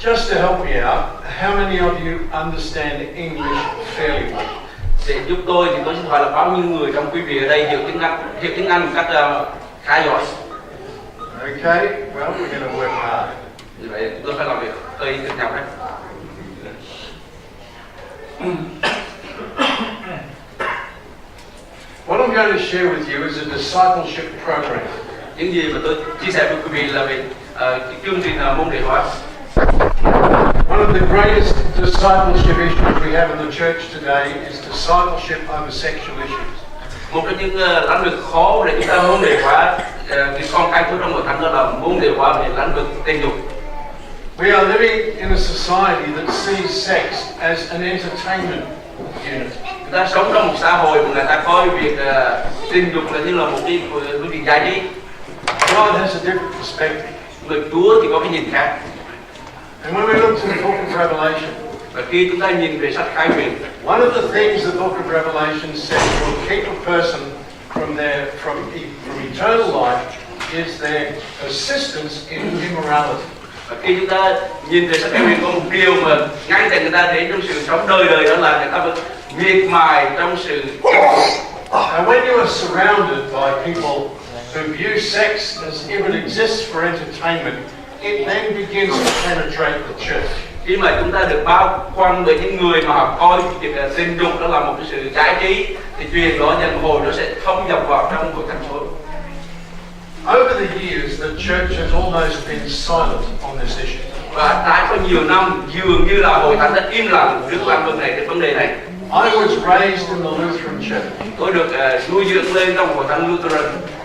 Just to help me out, how many of you understand English fairly well? Để giúp tôi thì tôi xin hỏi là bao nhiêu người trong quý vị ở đây hiểu tiếng Anh một cách khá giỏi. Okay, well, we're going to work hard. Vì vậy tôi phải làm việc hơi cực nhọc đấy. What I'm going to share with you is a discipleship program. Những gì mà tôi chia sẻ với quý vị là về cái chương trình môn đệ hóa. One of the greatest discipleship issues we have in the church today is discipleship over sexual issues. Một trong những lĩnh vực khó để chúng ta môn đệ hóa cái con cái Chúa trong hội thánh đó là môn đệ hóa về lĩnh vực tình dục. We are living in a society that sees sex as an entertainment unit. Chúng ta sống trong một xã hội mà người ta coi việc tình dục là như là một cái việc giải trí. God has a different perspective. Người Chúa thì có cái nhìn khác. And when we look to the book of Revelation, Và khi chúng ta nhìn về sách Khai Quyền, one of the things the book of Revelation says will keep a person from eternal life is their persistence in immorality. và khi chúng ta nhìn về sách Khai Quyền có một điều mà ngăn chặn người ta đến trong sự sống đời đời, đó là người ta vẫn miệt mài trong sự. And when you are surrounded by people who view sex as if it exists for entertainment, it then begins to penetrate the church. Khi mà chúng ta được bao quanh bởi những người mà họ coi việc tình dục đó là một cái sự giải trí, thì chuyện đó dần hồi nó sẽ thâm nhập vào trong hội thánh số. Over the years, the church has almost been silent on this issue. Và đã có nhiều năm dường như là hội thánh đã im lặng trước cái vấn đề này. I was raised in the Lutheran Church. Tôi được nuôi dưỡng lên trong hội thánh Lutheran.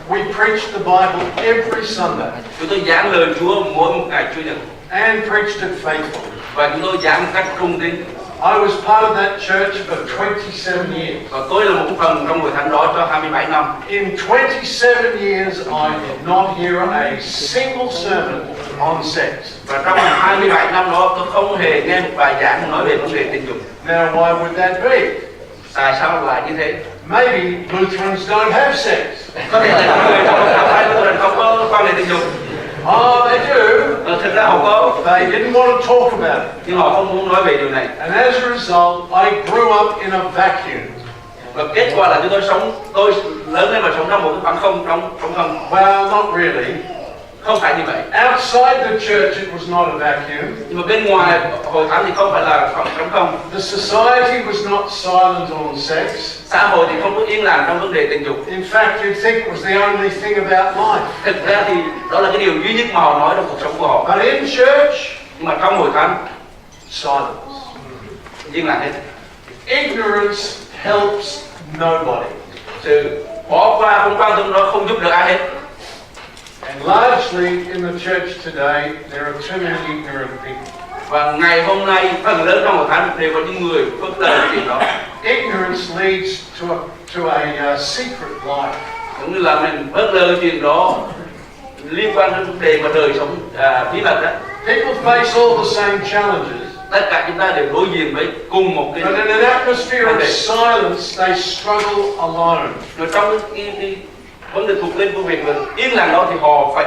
We preached the Bible every Sunday Chúng tôi giảng lời Chúa mỗi một ngày Chủ nhật and preached it faithfully. và chúng tôi giảng một cách trung tín. I was part of that church for 27 years. Và tôi là một phần trong hội thánh đó cho 27 năm. In 27 years, I did not hear a single sermon on sex. Và trong 27 năm đó tôi không hề nghe một bài giảng nói về vấn đề tình dục. Now, why would that be? Tại sao lại như thế? Maybe Lutherans don't have sex. Có thể là những người trong giáo phái Lutheran không có quan hệ tình dục. Oh, they do. Thực ra họ có, They didn't want to talk about it. nhưng họ không muốn nói về điều này. And as a result, I grew up in a vacuum. Và kết quả là tôi lớn lên và sống trong một cái khoảng không, trong không. Well, not really. Không phải như vậy. Outside the church, it was not a vacuum. Nhưng mà bên ngoài hội thánh thì không phải là trống không. The society was not silent on sex. Xã hội thì không có yên lặng trong vấn đề tình dục. In fact, you'd think it was the only thing about life. Thực ra thì đó là cái điều duy nhất mà họ nói trong cuộc sống của họ. But in church, Nhưng mà trong hội thánh, silence. yên lặng hết. Ignorance helps nobody. Sự bỏ qua, không quan tâm đó không giúp được ai hết. And largely in the church today, there are too many ignorant people. Và ngày hôm nay phần lớn trong hội thánh đều có những người phớt lờ chuyện đó. Ignorance leads to a secret life. Cũng như là mình phớt lờ chuyện đó liên quan đến vấn đề mà đời sống bí mật đó. People face all the same challenges. Tất cả chúng ta đều đối diện với cùng một cái. But in an atmosphere of silence, they struggle alone. Rồi trong cái vấn đề thuộc lên của việc là yên lặng đó thì họ phải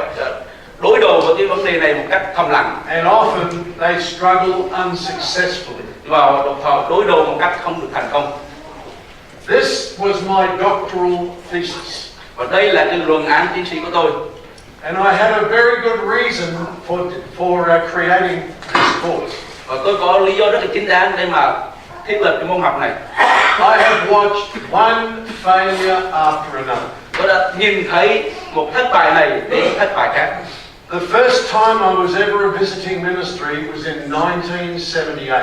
đối đầu với cái vấn đề này một cách thầm lặng. And often they struggle unsuccessfully. Và họ đối đầu một cách không được thành công. This was my doctoral thesis. Và đây là cái luận án tiến sĩ của tôi. And I had a very good reason for creating this course. Và tôi có lý do rất là chính đáng để mà thiết lập cái môn học này. I have watched one failure after another. Tôi đã nhìn thấy một thất bại này đến thất bại khác. The first time I was ever a visiting ministry was in 1978.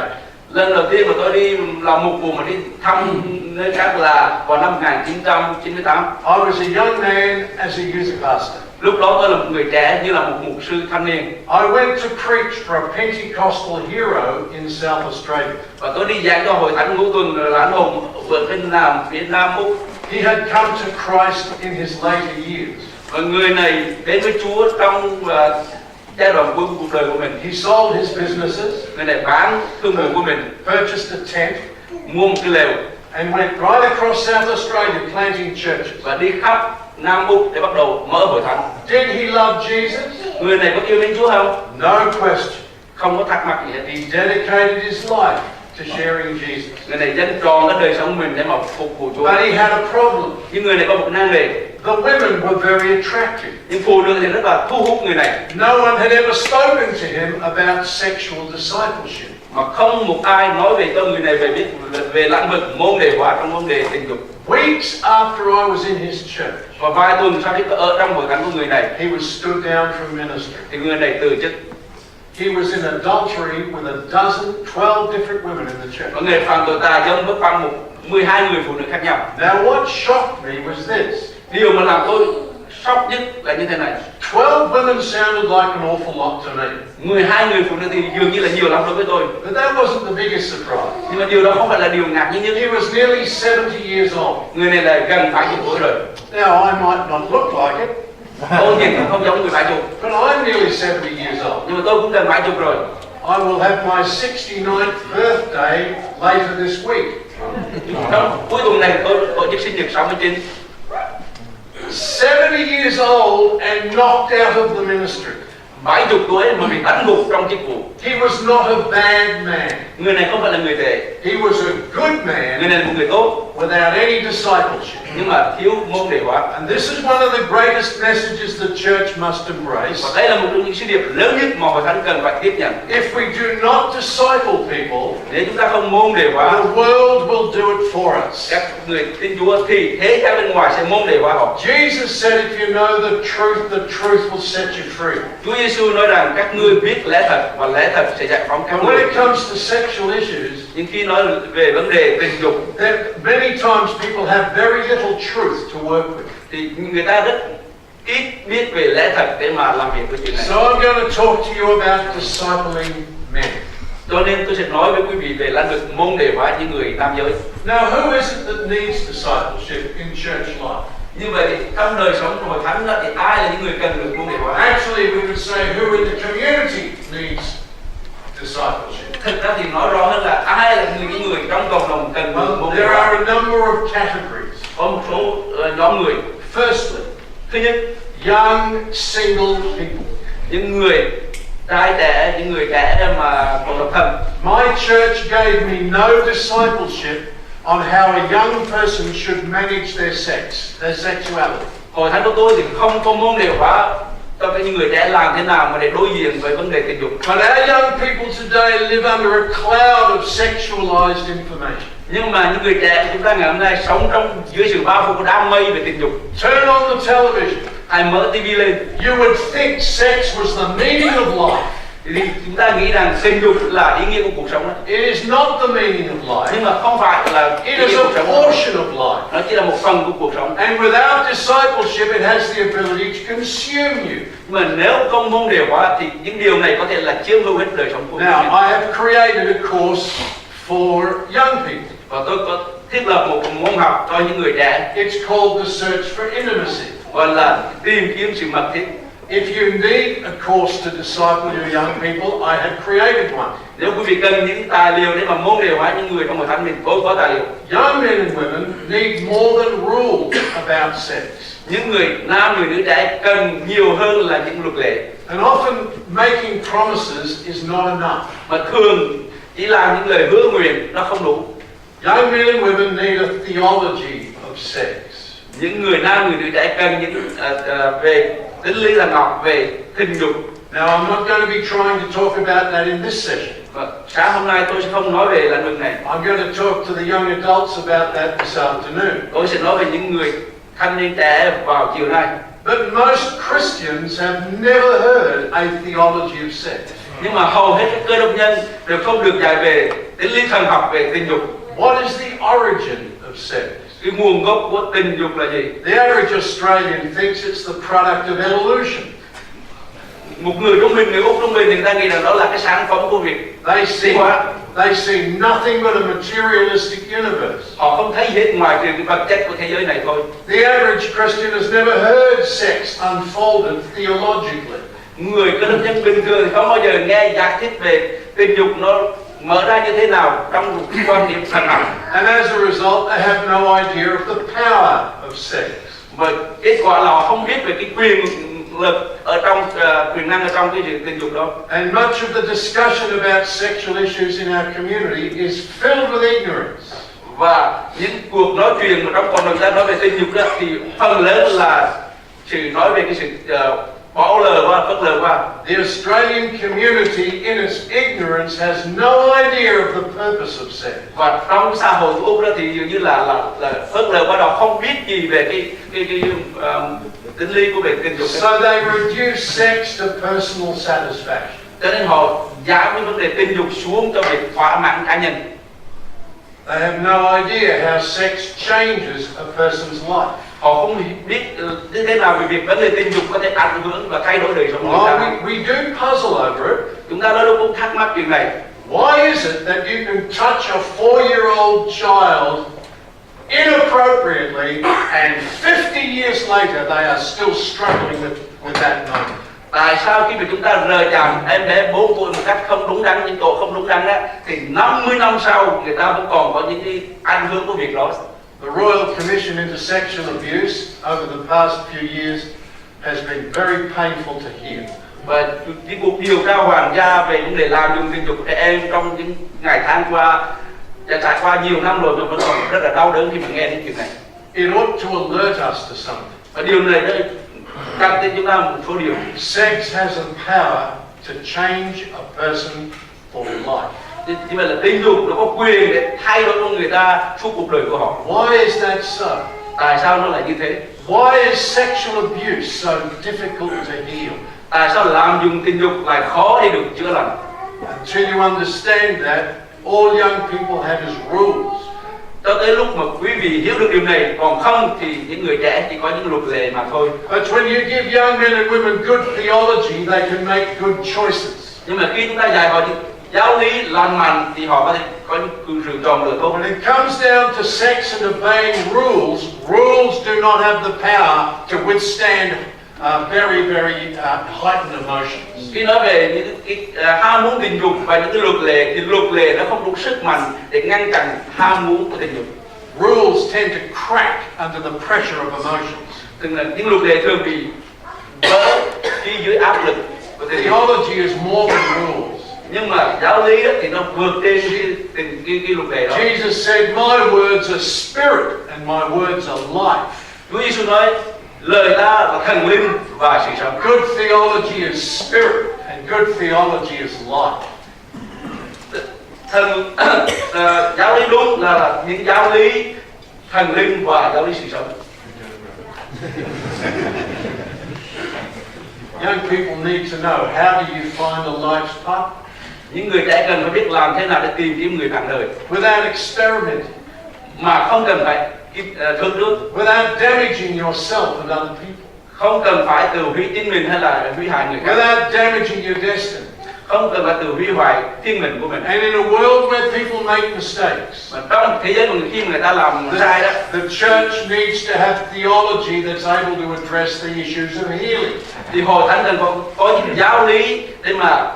Lần đầu tiên mà tôi đi làm mục vụ mà đi thăm nơi khác là vào năm 1998. I was a young man as a youth pastor. Lúc đó tôi là một người trẻ như là một mục sư thanh niên. I went to preach for a Pentecostal hero in South Australia. Và tôi đi giảng cho hội thánh ngũ tuần là anh hùng ở bên phía Nam Úc. He had come to Christ in his later years. Và người này đến với Chúa trong giai đoạn cuối cuộc đời của mình. He sold his businesses. Người này bán thương vụ của mình, Purchased a tent. mua một cái lều. And went right across South Australia planting churches. Và đi khắp Nam Úc để bắt đầu mở hội thánh. Did he love Jesus? Người này có yêu Thiên Chúa không? No question. không có thắc mắc gì hết. He dedicated his life to sharing Jesus. Người này dâng trọn cái đời sống mình để mà phục vụ Chúa. But he had a problem. Nhưng người này có một nan đề. The women were very attractive. Nhưng phụ nữ thì rất là thu hút người này. No one had ever spoken to him about sexual discipleship. Mà không một ai nói về cho người này về lĩnh vực môn đề hóa trong vấn đề tình dục. Weeks after I was in his church, Và vài tuần sau khi ở trong hội thánh của người này, he was stood down from ministry. thì người này từ chức. He was in adultery with 12 different women in the church. Có người phạm tội tà dâm với khoảng 12 người phụ nữ khác nhau. Now what shocked me was this. Điều mà làm tôi sốc nhất là như thế này. 12 women sounded like an awful lot to me. 12 người phụ nữ thì dường như là nhiều lắm đối với tôi. But that wasn't the biggest surprise. Nhưng mà điều đó không phải là điều ngạc nhiên nhất. He was nearly 70 years old. Người này là gần 70 tuổi rồi. Now I might not look like it, Tôi nhìn không giống người 70, but I'm nearly 70 years old. nhưng mà tôi cũng gần 70 rồi. I will have my 69th birthday later this week. Trong cuối tuần này tôi tổ chức sinh nhật 69. 70 years old and knocked out of the ministry. 70 tuổi mà bị đánh gục trong chức vụ. He was not a bad man. Người này không phải là người tệ. He was a good Người man này là một người tốt, without any discipleship. nhưng mà thiếu môn đề hóa. And this is one of the greatest messages the church must embrace. Và đây là một trong những sứ điệp lớn nhất mà hội thánh cần phải tiếp nhận. If we do not disciple people, Nếu chúng ta không môn đề hóa the world will do it for us. các người tin Chúa thì thế giới bên ngoài sẽ môn đề hóa họ. Jesus said, if you know the truth will set you free. Chúa Giêsu nói rằng các ngươi biết lẽ thật và lẽ thật sẽ giải phóng các And when ngươi. it comes to sexual issues, Nhưng khi nói về vấn đề tình dục many times people have very little truth to work with. thì người ta rất ít biết về lẽ thật để mà làm việc với chuyện này. So I'm going to talk to you about discipling men. Cho nên tôi sẽ nói với quý vị về lĩnh vực môn đề hóa những người nam giới. Now, who is it that needs discipleship in church life? Như vậy thì trong đời sống của hội thánh đó, thì ai là những người cần được môn đề hóa? Actually, we would say who in the community needs discipleship. Thực ra thì nói rõ hơn là ai là những người trong cộng đồng cần được môn Well, đề there hóa. are a number of categories. Có một số nhóm người. Firstly, Thứ nhất, young single people. những người trai trẻ, những người trẻ mà còn độc thân. My church gave me no discipleship on how a young person should manage their sexuality. Hội thánh của tôi thì không có môn đề hóa cho những người trẻ làm thế nào mà để đối diện với vấn đề tình dục. But our young people today live under a cloud of sexualized information. Nhưng mà những người trẻ của chúng ta ngày hôm nay sống trong dưới sự bao phủ của đám mây về tình dục. Turn on the television. Ai mở TV lên You would think sex was the meaning of life. thì chúng ta nghĩ rằng tình dục là ý nghĩa của cuộc sống đó. It is not the meaning of life. Nhưng mà không phải là ý It nghĩa is của a cuộc sống. portion of life. Nó chỉ là một phần của cuộc sống. And without discipleship, it has the ability to consume you. Nhưng mà nếu không môn đề hóa thì những điều này có thể là chiếm hữu hết đời sống của Now, mình. I have created a course for young people. Và tôi có thiết lập một môn học cho những người trẻ It's called the Search for Intimacy. gọi là tìm kiếm sự mật thiết. If you need a course to disciple your young people, I have created one. Nếu quý vị cần những tài liệu để mà môn đề hóa những người trong hội thánh mình, tôi có tài liệu. Young men and women need more than rules about sex. Những người nam, người nữ trẻ cần nhiều hơn là những luật lệ. And often making promises is not enough. Mà thường chỉ làm những lời hứa nguyện nó không đủ. Young men and women need a theology of sex. Những người nam, người nữ trẻ cần những về tính lý là ngọc về tình dục. Now, I'm not going to be trying to talk about that in this session. Và sáng hôm nay tôi sẽ không nói về lĩnh vực này. I'm going to talk to the young adults about that this afternoon. Tôi sẽ nói về những người thanh niên trẻ vào chiều nay. But most Christians have never heard a theology of sex. Nhưng mà hầu hết các cơ đốc nhân đều không được dạy về tính lý thần học về tình dục. What is the origin of sex? Cái nguồn gốc của tình dục là gì? The average Australian thinks it's the product of evolution. Một người trung bình, người Úc trung bình thì người ta nghĩ rằng đó là cái sản phẩm của việc They see nothing but a materialistic universe. họ không thấy hết ngoài trừ cái vật chất của thế giới này thôi. The average Christian has never heard sex unfolded theologically. Người cơ đốc nhân bình thường thì không bao giờ nghe giải thích về tình dục nó mở ra như thế nào trong một quan điểm thần học. And as a result, they have no idea of the power of sex. Và kết quả là họ không biết về cái quyền lực ở trong quyền năng ở trong cái chuyện tình dục đó. And much of the discussion about sexual issues in our community is filled with ignorance. Và những cuộc nói chuyện mà trong cộng đồng ta nói về tình dục đó thì phần lớn là sự nói về cái sự bỏ lờ qua, phớt lờ qua. The Australian community in its ignorance has no idea of the purpose of sex. Và trong xã hội của Úc đó thì dường như là phớt lờ qua đó, không biết gì về cái tính lý của về tình dục. So they reduce sex to personal satisfaction. Cho nên họ giảm cái vấn đề tình dục xuống cho việc thỏa mãn cá nhân. They have no idea how sex changes a person's life. Họ không biết như thế nào về việc vấn đề tình dục có thể ảnh hưởng và thay đổi đời sống của người ta. We do puzzle over it. Chúng ta đôi lúc cũng thắc mắc chuyện này. Why is it that you can touch a 4-year-old child inappropriately and 50 years later they are still struggling with that moment? Tại sao khi mà chúng ta rời chạm em bé 4 tuổi một cách không đúng đắn, những tội không đúng đắn á, thì 50 năm sau người ta vẫn còn có những cái ảnh hưởng của việc đó. The Royal Commission into Sexual Abuse over the past few years has been very painful to hear. Và cái cuộc điều tra hoàng gia về vấn đề lạm dụng tình dục của trẻ em trong những ngày tháng qua đã trải qua nhiều năm rồi mà vẫn còn rất là đau đớn khi mà nghe đến chuyện này. It ought to alert us to something. Và điều này nó căn tin chúng ta một số điều. Sex has a power to change a person for life. Như vậy là tình dục nó có quyền để thay đổi con người ta suốt cuộc đời của họ. Why is that so? Tại sao nó lại như thế? Why is sexual abuse so difficult to heal? Tại sao lạm dụng tình dục lại khó để được chữa lành? Until you understand that, all young people have is rules. Cho tới lúc mà quý vị hiểu được điều này, còn không thì những người trẻ chỉ có những luật lệ mà thôi. But when you give young men and women good theology, they can make good choices. Nhưng mà khi chúng ta dạy họ những giáo lý lành mạnh thì họ có thể có những sự chọn lựa tốt. When it comes down to sex and obeying rules, rules do not have the power to withstand very heightened emotions. Khi nói về những cái ham muốn tình dục và những cái luật lệ thì luật lệ nó không đủ sức mạnh để ngăn chặn ham muốn của tình dục. Rules tend to crack under the pressure of emotions. Tức là những luật lệ thường bị vỡ khi dưới áp lực của tình dục. Theology is more than rules. Nhưng mà giáo lý thì nó vượt trên cái luật lệ đó. Jesus said, "My words are spirit and my words are life." Chúa Giêsu nói lời ta là thần linh và sự sống. Good theology is spirit and good theology is life. Giáo lý đúng là những giáo lý thần linh và giáo lý sự sống. Young people need to know, how do you find a life's partner? Những người trẻ cần phải biết làm thế nào để tìm kiếm người bạn đời Without experimenting. mà không cần phải thương trước, Without damaging yourself and other people. không cần phải tự hủy chính mình hay là hủy hại người khác, Without damaging your destiny. không cần phải tự hủy hoại thiên mệnh của mình. And in a world where people make mistakes, Mà trong thế giới mà khi mà người ta làm sai đó, the church needs to have theology that's able to address the issues of healing. thì hội thánh cần có những giáo lý để mà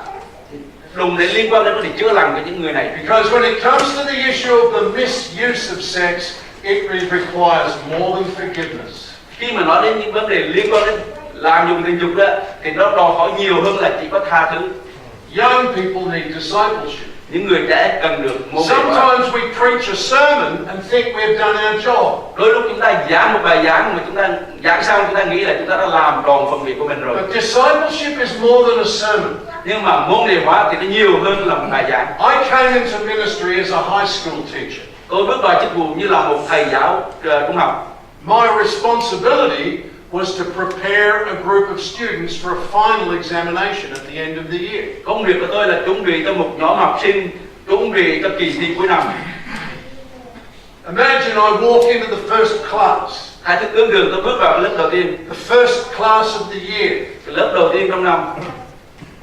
đùng để liên quan đến vấn đề chữa lành của những người này. Because when it comes to the issue of the misuse of sex, it requires more than forgiveness. Khi mà nói đến những vấn đề liên quan đến lạm dụng tình dục đó thì nó đòi hỏi nhiều hơn là chỉ có tha thứ. Young people need discipleship. Những người trẻ cần được môn đệ. Sometimes we preach a sermon and think we've done our job. Đôi lúc chúng ta giảng một bài giảng mà chúng ta giảng xong chúng ta nghĩ là chúng ta đã làm tròn phần việc của mình rồi. But discipleship is more than a sermon. Nhưng mà môn đệ hóa thì nó nhiều hơn là một bài giảng. I came into ministry as a high school teacher. Tôi bước vào chức vụ như là một thầy giáo trung học. My responsibility was to prepare a group of students for a final examination at the end of the year. Công việc của tôi là chuẩn bị cho một nhóm học sinh, chuẩn bị cho kỳ thi cuối năm. Imagine I walk into the first class. Hãy thức tưởng tượng tôi bước vào cái lớp đầu tiên. The first class of the year. Cái lớp đầu tiên trong năm.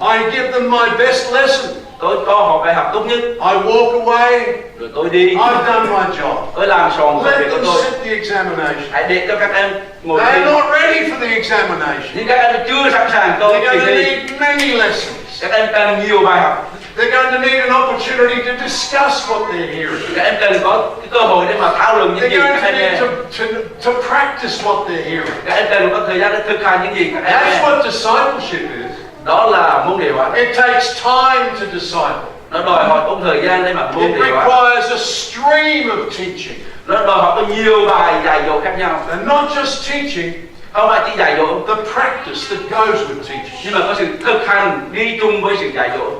I give them my best lesson. Tôi cho họ bài học tốt nhất. I walk away. Rồi tôi đi. I've done my job. Tôi làm tròn công Let việc của them tôi. sit the examination. Hãy để cho các em ngồi thi. They're not ready for the examination. Nhưng các em chưa sẵn sàng cho They're kỳ going to thi. need many lessons. Các em cần nhiều bài học. They're going to need an opportunity to discuss what they're hearing. Các em cần có cái cơ hội để mà thảo luận những They're gì going các to em need nghe. to practice what they're hearing. Các em cần có thời gian để thực hành những gì các em That's nghe. what discipleship is. Đó là môn đệ hóa. It takes time to disciple. Nó đòi hỏi có thời gian để mà môn It đệ hóa. requires a stream of teaching. Nó đòi hỏi có nhiều bài dạy dỗ khác nhau. And not just teaching, Không phải chỉ dạy dỗ, the practice that goes with teaching. nhưng mà có sự thực hành đi chung với sự dạy dỗ.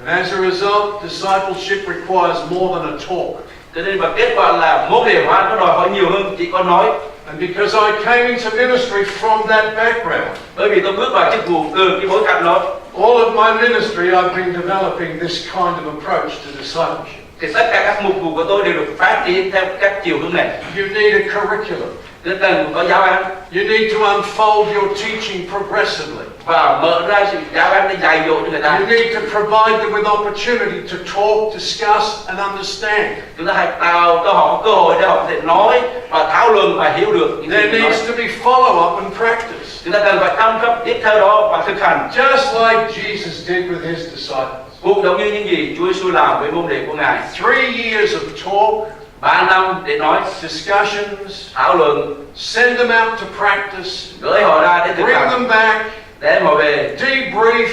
And as a result, discipleship requires more than a talk. Cho nên và kết quả là môn đệ hóa nó đòi hỏi nhiều hơn chỉ có nói. And because I came into ministry from that background, Bởi vì tôi bước vào chức vụ từ cái bối cảnh đó, all of my ministry I've been developing this kind of approach to discipleship. thì tất cả các mục vụ của tôi đều được phát triển theo các chiều hướng này. You need a curriculum. Tôi cần có giáo án You need to unfold your teaching progressively. và mở ra sự giáo án để dạy dỗ cho người ta. You need to provide them with opportunity to talk, discuss and understand. Chúng ta hãy tạo cho họ cơ hội để họ có thể nói và thảo luận và hiểu được những There gì mình nói. needs to be follow-up and practice. Chúng ta cần phải chăm sóc tiếp theo đó và thực hành. Just like Jesus did with his disciples. Cũng giống như những gì Chúa Giêsu làm với môn đệ của Ngài. 3 years of talk, 3 năm để nói, discussions, thảo luận, send them out to practice, gửi họ ra để thực bring hành, them back, để họ về debrief,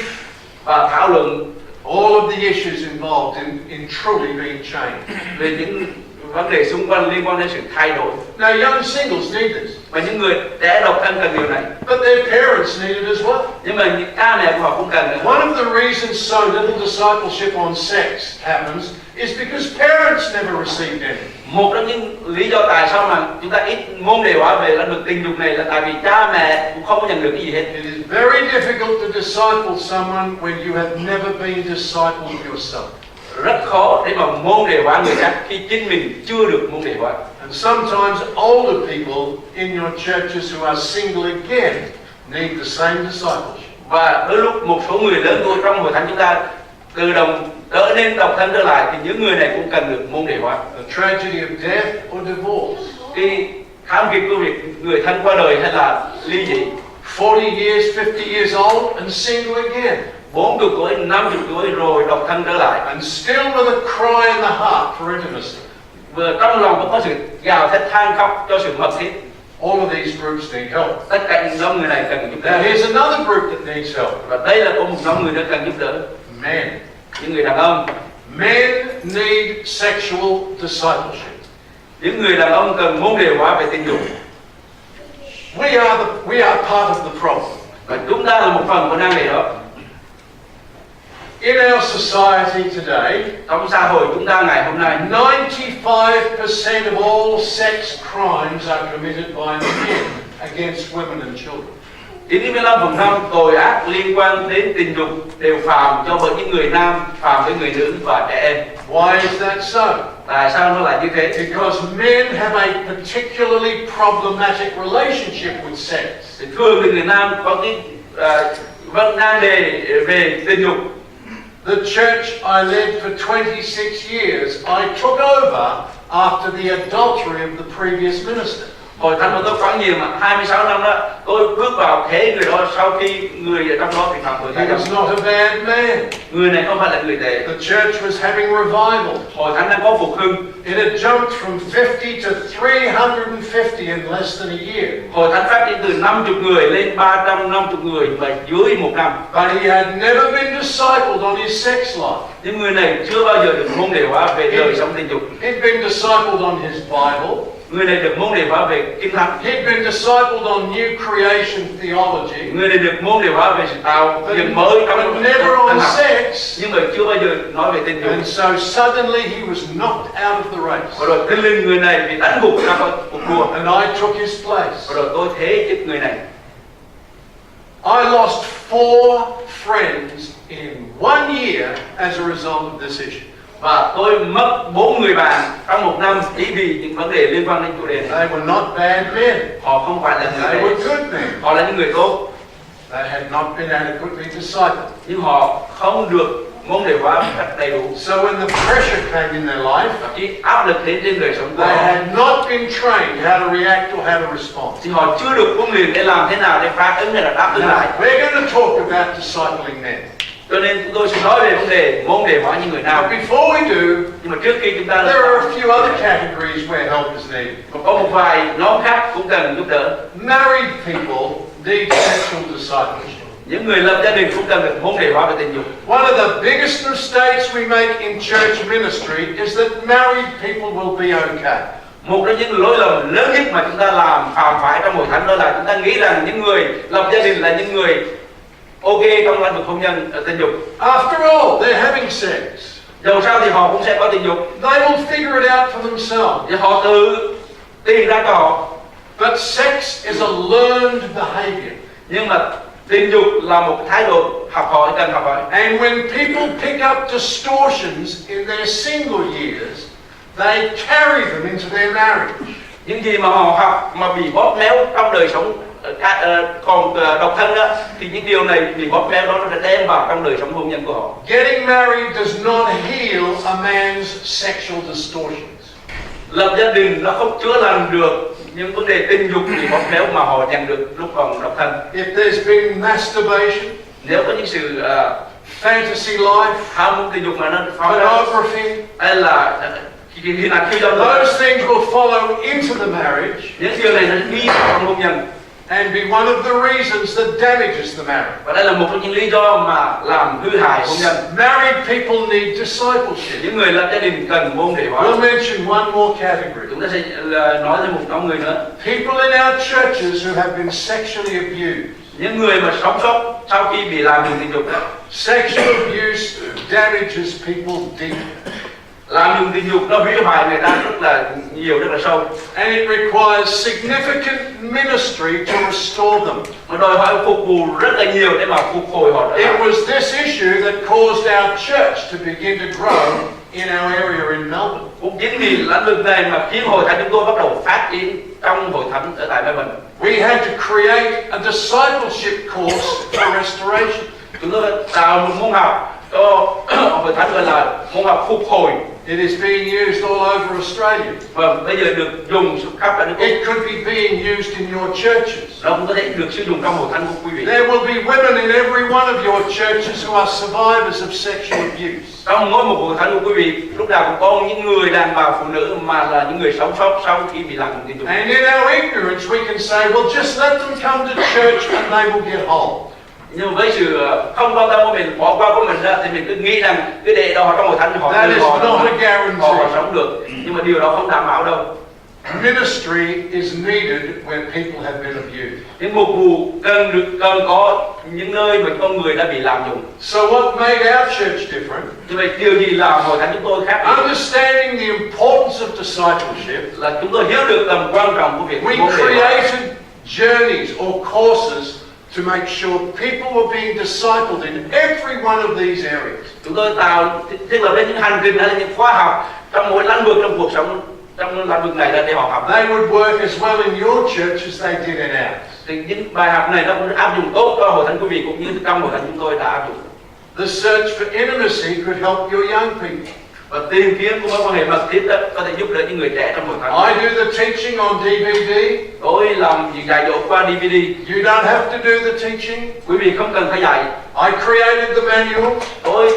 và thảo luận all of the issues involved in truly being changed. về những vấn đề xung quanh liên quan đến sự thay đổi. Now, young singles need this, Và những người trẻ độc thân cần điều này. but their parents need it as well. Nhưng mà những cha mẹ của họ cũng cần nữa. One of the reasons so little discipleship on sex happens is because parents never received any. Một trong những lý do tại sao mà chúng ta ít môn đề hóa về lĩnh vực tình dục này là tại vì cha mẹ cũng không có nhận được cái gì hết. It is very difficult to disciple someone when you have never been discipled yourself. Rất khó để mà môn đề hóa người khác khi chính mình chưa được môn đề hóa. And sometimes older people in your churches who are single again need the same discipleship. Và đôi lúc một số người lớn tuổi trong hội thánh chúng ta từ đồng trở nên độc thân trở lại thì những người này cũng cần được môn đề hóa. The tragedy of death or divorce. Cái thảm kịch của việc người thân qua đời hay là ly dị. 40 years, 50 years old and single again. 40 tuổi, 50 tuổi rồi độc thân trở lại. And still with a cry in the heart for intimacy. Vừa trong lòng vẫn có sự gào thét than khóc cho sự mật thiết. All of these groups need help. Tất cả những nhóm người này cần giúp Now đỡ. here's another group that needs help. Và đây là có một nhóm người nữa cần giúp đỡ. Men. Những người đàn ông. Men need sexual discipleship. Những người đàn ông cần môn đề hóa về tình dục. We are part of the problem. Và chúng ta là một phần của năng lực đó. In our society today, Trong xã hội chúng ta ngày hôm nay, 95% of all sex crimes are committed by men against women and children. 95% tội ác liên quan đến tình dục đều phạm cho bởi những người nam, phạm với người nữ và trẻ em. Why is that so? Tại sao nó lại như thế? Because men have a particularly problematic relationship with sex. Thì thường thì người nam có cái vấn đề về tình dục. The church I led for 26 years, I took over after the adultery of the previous minister. Hội thánh của tôi quản nhiệm 26 năm đó, tôi bước vào thế người đó sau khi người ở trong đó bị phạm tội He was not a bad man. Người này không phải là người tệ. The church was having revival. Hội thánh đang có phục hưng. It had jumped from 50 to 350 in less than a year. Hội thánh phát triển từ 50 người lên 350 người và dưới một năm. But he had never been discipled on his sex life. Những người này chưa bao giờ được môn đề hóa về đời sống tình dục. He'd been discipled on his Bible. Người này được môn đề hóa về Kinh Thánh. He'd been discipled on New Creation theology. Người này được môn đề hóa về sự tạo dựng mới trong But never on sex. nhưng mà chưa bao giờ nói về tình dục. And so suddenly he was knocked out of the race. Và rồi tinh linh người này bị đánh gục ra khỏi cuộc đua. And I took his place. Và rồi tôi thế chức người này. I lost 4 friends in 1 year as a result of this issue. Và tôi mất 4 người bạn trong một năm chỉ vì những vấn đề liên quan đến chủ đề này. They were not bad men. Họ không phải là They người were tệ. good men. Họ là những người tốt. They had not been adequately discipled. Nhưng họ không được môn đề hóa một cách đầy đủ. So when the pressure came in their life, Thậm chí áp lực đến trên đời sống của they họ. had not been trained how to react or how to respond. Thì họ chưa được huấn luyện để làm thế nào để phản ứng hay là đáp ứng Now, lại. we're going to talk about discipling men. Cho nên chúng tôi sẽ nói về vấn đề môn đề hóa những người Now, nam. before we do, Nhưng mà trước khi chúng ta there are a few other categories where help is needed. có một vài nhóm khác cũng cần giúp đỡ. Married people need sexual discipleship. Những người lập gia đình cũng cần được môn đề hóa về tình dục. One of the biggest mistakes we make in church ministry is that married people will be okay. Một trong những lỗi lầm lớn nhất mà chúng ta làm phạm phải trong hội thánh đó là chúng ta nghĩ rằng những người lập gia đình là những người ok trong lĩnh vực hôn nhân tình dục. After all, they're having sex. Dầu sao thì họ cũng sẽ có tình dục. They will figure it out for themselves. Thì họ tự tìm ra cho họ. But sex is a learned behavior. Nhưng mà tình dục là một thái độ học hỏi, cần học hỏi. And when people pick up distortions in their single years, they carry them into their marriage. Những gì mà họ học mà bị bóp méo trong đời sống còn độc thân đó, thì những điều này bị bóp méo đó nó sẽ đem vào trong đời sống hôn nhân của họ. Getting married does not heal a man's sexual distortions. Lập gia đình nó không chữa lành được những vấn đề tình dục bị bóp méo mà họ nhận được lúc còn độc thân. If there's been masturbation, Nếu có những sự fantasy life, ham muốn tình dục mà nó pornography, hay là hình ảnh khi dâm, those things will follow into the marriage những điều này nó đi vào trong hôn nhân. and be one of the reasons that damages the marriage. Và đây là một trong những lý do mà làm hư hại hôn nhân. Married people need discipleship. Những người lập gia đình cần môn đề hóa. We'll mention one more category. Chúng ta sẽ nói thêm một nhóm người nữa. People in our churches who have been sexually abused. Những người mà sống sót sau khi bị làm dùng tình dục đó. Sexual abuse damages people deeply. Làm dùng tình dục nó hủy hoại người ta rất là nhiều, rất là sâu. And it requires significant ministry to restore them. Nó đòi hỏi phục vụ rất là nhiều để mà phục hồi họ trở It lại. was this issue that caused our church to begin to grow in our area in Melbourne. Cũng chính vì lĩnh vực này mà khiến hội thánh chúng tôi bắt đầu phát triển trong hội thánh ở tại Melbourne. We had to create a discipleship course for restoration. Chúng tôi đã tạo một môn học cho hội thánh gọi là môn học phục hồi. It is being used all over Australia. Và bây giờ được dùng khắp cả nước Úc. It could be being used in your churches. Nó cũng có thể được sử dụng trong hội thánh của quý vị. There will be women in every one of your churches who are survivors of sexual abuse. Trong mỗi một hội thánh của quý vị, lúc nào cũng có những người đàn bà phụ nữ mà là những người sống sót sau khi bị làm tình dục. And in our ignorance we can say, well, just let them come to church and they will get whole. Nhưng với sự không quan tâm của mình, bỏ qua của mình ra, thì mình cứ nghĩ rằng cứ để đó trong hội thánh họ That is họ not a guarantee. sống được, nhưng mà điều đó không đảm bảo đâu. Ministry is needed where people have been abused. Những mục vụ cần có những nơi mà con người đã bị làm dụng. So what made our church different? Như vậy điều gì làm hội thánh chúng tôi khác biệt? Understanding the importance of discipleship, Là chúng tôi hiểu được tầm quan trọng của việc we môn đề hóa. created journeys or courses to make sure people were being discipled in every one of these areas. Chúng tôi thiết lập lên những hành trình hay là những khóa học trong mỗi lĩnh vực trong cuộc sống, trong lĩnh vực này là để họ học. They would work as well in your church as they did in ours. Thì những bài học này nó cũng áp dụng tốt cho hội thánh quý vị cũng như trong hội thánh chúng tôi đã áp dụng. The search for intimacy could help your young people. Và tìm kiếm của mối quan hệ mật thiết đó có thể giúp đỡ những người trẻ trong hội thánh. I do the teaching on DVD. Tôi làm những dạy dỗ qua DVD. You don't have to do the teaching. Quý vị không cần phải dạy. I created the manual. Tôi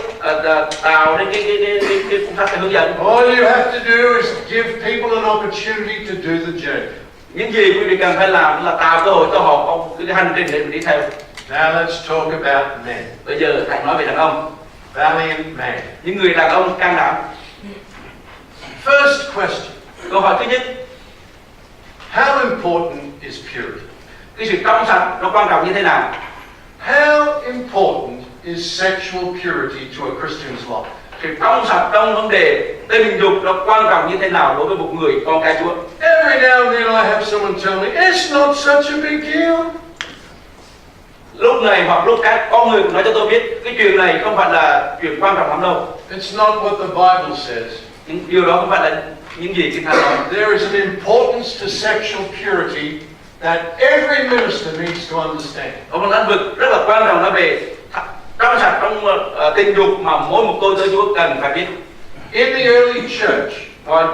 tạo nên cái phương pháp cái hướng dẫn. All you have to do is give people an opportunity to do the journey. Những gì quý vị cần phải làm là tạo cơ hội cho họ có cái hành trình để mình đi theo. Now let's talk about men. Bây giờ thầy nói về đàn ông. Valiant man. Những người đàn ông can đảm. First question. Câu hỏi thứ nhất. How important is purity? Cái sự trong sạch nó quan trọng như thế nào? How important is sexual purity to a Christian's life? Sự trong sạch trong vấn đề tình dục nó quan trọng như thế nào đối với một người con cái Chúa? Every now and then I have someone tell me, it's not such a big deal. Lúc này hoặc lúc khác có người nói cho tôi biết cái chuyện này không phải là chuyện quan trọng lắm đâu. It's not what the Bible says. Những điều đó không phải là những gì Kinh Thánh nói. There is an importance to sexual purity that every minister needs to understand. Có một lĩnh vực rất là quan trọng nói về trong sạch trong tình dục mà mỗi một tôi Chúa cần phải biết. In the early church, Và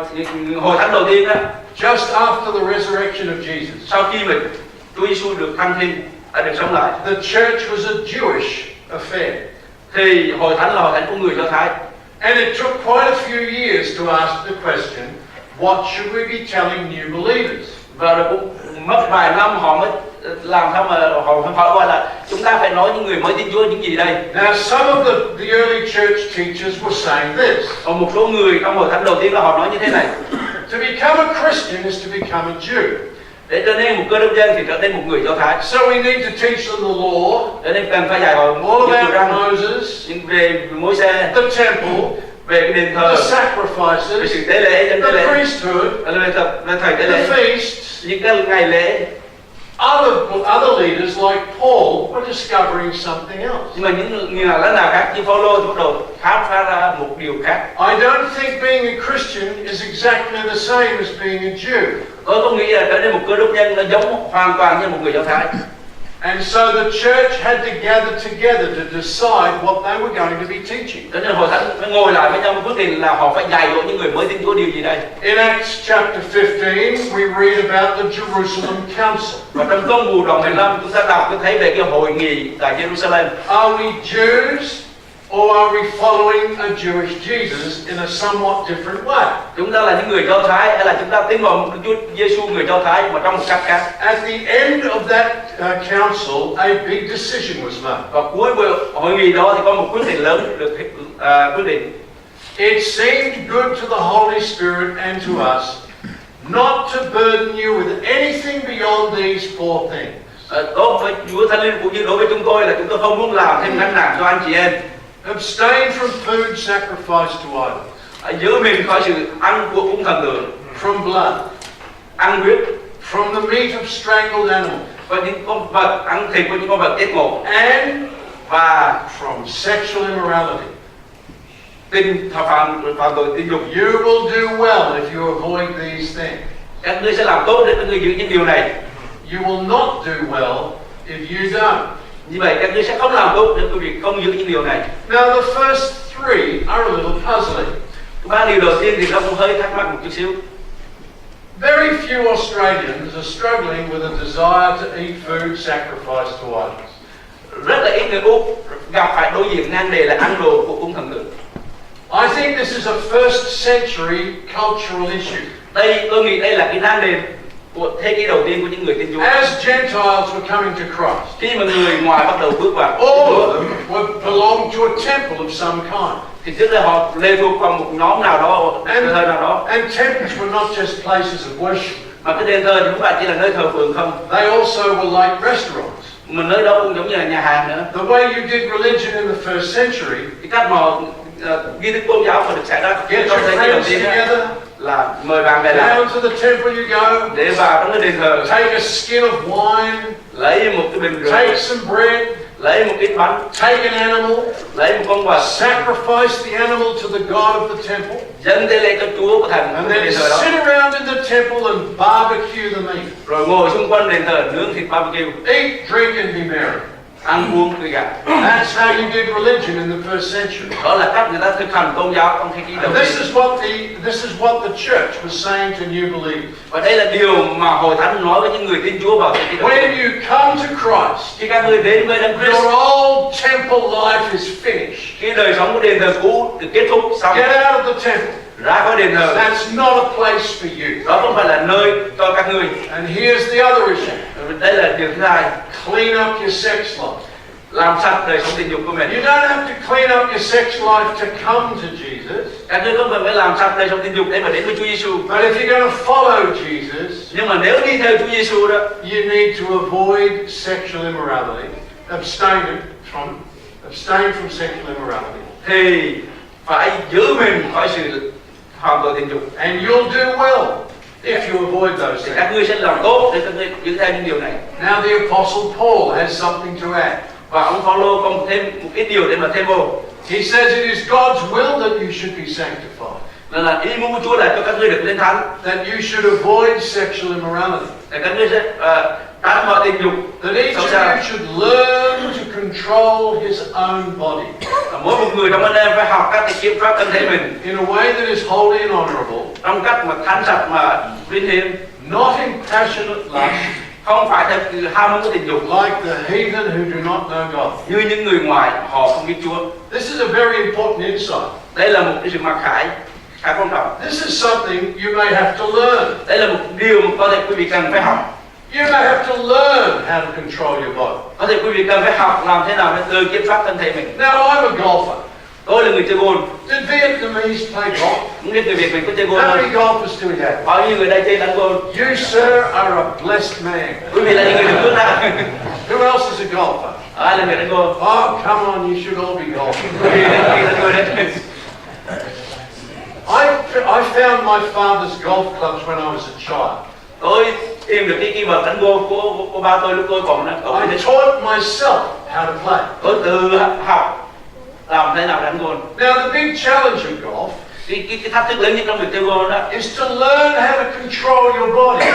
hội thánh đầu tiên đó, just after the resurrection of Jesus, sau khi mà Chúa Giêsu được thăng thiên, đã được sống lại, the church was a Jewish affair. Thì hội thánh là hội thánh của người Do Thái. And it took quite a few years to ask the question, what should we be telling new believers? Và rồi cũng mất vài năm họ mới làm sao mà họ hỏi qua là chúng ta phải nói những người mới tin Chúa những gì đây. Now some of the early church teachers were saying this. Còn một số người trong hội thánh đầu tiên là họ nói như thế này. To become a Christian is to become a Jew. Để trở nên một cơ đốc nhân thì trở nên một người Do Thái. So we need to teach them the law. Cho nên cần phải dạy họ All những điều about răn, Moses, những về Môi-se, the temple, về cái đền the thờ, về sacrifices, sự tế lễ, dân tế the lễ, priesthood, về thầy tế the lễ, feasts. những cái ngày lễ. Other leaders like Paul were discovering something else. Nhưng mà những người lãnh đạo khác như Phaolô thì bắt đầu khám phá ra một điều khác. I don't think being a Christian is exactly the same as being a Jew. Tôi không nghĩ là trở nên một cơ đốc nhân nó giống hoàn toàn như một người Do Thái. And so the church had to gather together to decide what they were going to be teaching. Cho nên hội thánh phải ngồi lại với nhau và quyết định là họ phải dạy dỗ những người mới tin Chúa điều gì đây. In Acts chapter 15, we read about the Jerusalem Council. Và trong Công vụ đoạn 15 chúng ta đọc có thấy về cái hội nghị tại Jerusalem. Are we Jews or are we following a Jewish Jesus in a somewhat different way? Chúng ta là những người Do Thái hay là chúng ta tin vào một Chúa Giêsu người Do Thái mà trong một cách khác? At the end of that council, a big decision was made. Và cuối hội nghị đó thì có một quyết định lớn được quyết định. It seemed good to the Holy Spirit and to us not to burden you with anything beyond these four things. Tốt với Chúa Thánh Linh cũng như đối với chúng tôi là chúng tôi không muốn làm thêm gánh nặng cho anh chị em. Abstain from food sacrificed to idols. Giữ mình khỏi sự ăn của cúng thần tượng. From blood. Ăn huyết. From the meat of strangled animals. Và những con vật, ăn thịt của những con vật chết ngộ. And và from sexual immorality. Phạm tội tình dục. You will do well if you avoid these things. Các ngươi sẽ làm tốt để các ngươi giữ những điều này. You will not do well if you don't. Như vậy các ngươi sẽ không làm tốt nếu quý vị không giữ những điều này. Now the first three are a little puzzling. Ba điều đầu tiên thì nó cũng hơi thắc mắc một chút xíu. Very few Australians are struggling with a desire to eat food sacrificed to idols. Rất là ít người Úc gặp phải đối diện nan đề là ăn đồ của cúng thần tượng. I think this is a first century cultural issue. Đây tôi nghĩ đây là cái nan đề của thế kỷ đầu tiên của những người tin Chúa. As Gentiles were coming to Christ, Khi mà người ngoài bắt đầu bước vào all of them belonged to a temple of some kind. thì trước đây họ lệ thuộc vào một nhóm nào đó, đền thờ nào đó. And temples were not just places of worship. Mà cái đền thờ thì không phải chỉ là nơi thờ phượng không. They also were like restaurants. Mà nơi đó cũng giống như là nhà hàng nữa. The way you did religion in the first century, Cái cách mà nghi thức tôn giáo mà được xảy ra get trong your thế kỷ đầu friends tiên together, là mời bạn bè lại down to the temple you go, để vào trong cái đền thờ, take a skin of wine, lấy một cái bình take rượu, some bread, lấy một ít bánh, take an animal, lấy một con vật, sacrifice the animal to the god of the temple, dâng tế lễ cho Chúa của thành and cái then đền thờ đó, sit around in the temple and barbecue the meat. rồi ngồi xung quanh đền thờ nướng thịt barbecue, Eat, drink, and be merry. ăn uống cười gạt. That's how you did religion in the first century. Đó là cách người ta thực hành tôn giáo trong thế kỷ đầu And tiên. this is what the church was saying to new believers. Và đây là điều mà hội thánh nói với những người tin Chúa vào thế kỷ đầu tiên. When you come to Christ, Khi các ngươi đến với Đấng Christ, your old temple life is finished. khi đời sống của đền thờ cũ được kết thúc xong, Get out of the temple. ra khỏi đền thờ, That's not a place for you. đó không phải là nơi cho các ngươi. And here's the other issue. Đây là điều thứ hai, Clean up your sex life. làm sạch đời sống tình dục của mình. You don't have to clean up your sex life to come to Jesus. Các ngươi không cần phải làm sạch đời sống tình dục để mà đến với Chúa Giêsu. But if you're going to follow Jesus, Nhưng mà nếu đi theo Chúa Giêsu đó, you need to avoid sexual immorality. Abstain from sexual immorality. thì phải giữ mình khỏi sự phạm tội tình dục. And you'll do well if you avoid those Thì các things. ngươi sẽ làm tốt để các ngươi giữ theo những điều này. Now the Apostle Paul has something to add. Và ông Phaolô còn thêm một ít điều để mà thêm vô. He says it is God's will that you should be sanctified, Nên là ý muốn của Chúa là cho các ngươi được lên thánh, that you should avoid sexual immorality, để các ngươi sẽ tránh mọi tình dục. that each Xấu of xa. you should learn to control his own body Mỗi một người trong anh em phải học cách để kiểm soát thân thể mình in a way that is holy and honorable, trong cách mà thánh sạch mà vinh hiển, not in passionate lust, không phải theo ham muốn của tình dục, like the heathen who do not know God. như những người ngoài họ không biết Chúa. This is a very important insight. Đây là một cái sự mặc khải khá quan trọng. This is something you may have to learn. Đây là một điều mà có thể quý vị cần phải học. You may have to learn how to control your body. Có thể quý vị cần phải học làm thế nào để tự kiểm soát thân thể mình. Now, I'm a golfer. Tôi là người chơi golf. Did Vietnamese play golf? Không biết người Việt mình có chơi golf How không? many golfers do we have? Bao nhiêu người đây chơi đánh golf? You, sir, are a blessed man. Quý vị là những người được phước đó. Who else is a golfer? Ai là người đánh golf? Oh, come on, you should all be golfing. Quý vị là người đấy. I found my father's golf clubs when I was a child. Tôi tìm được cái vợt đánh golf của ba tôi lúc tôi còn cậu I đấy. taught myself how to play. Tôi tự học làm thế nào đánh golf. Now, the big challenge of golf Cái thách thức lớn nhất trong việc chơi golf đó is to learn how to control your body.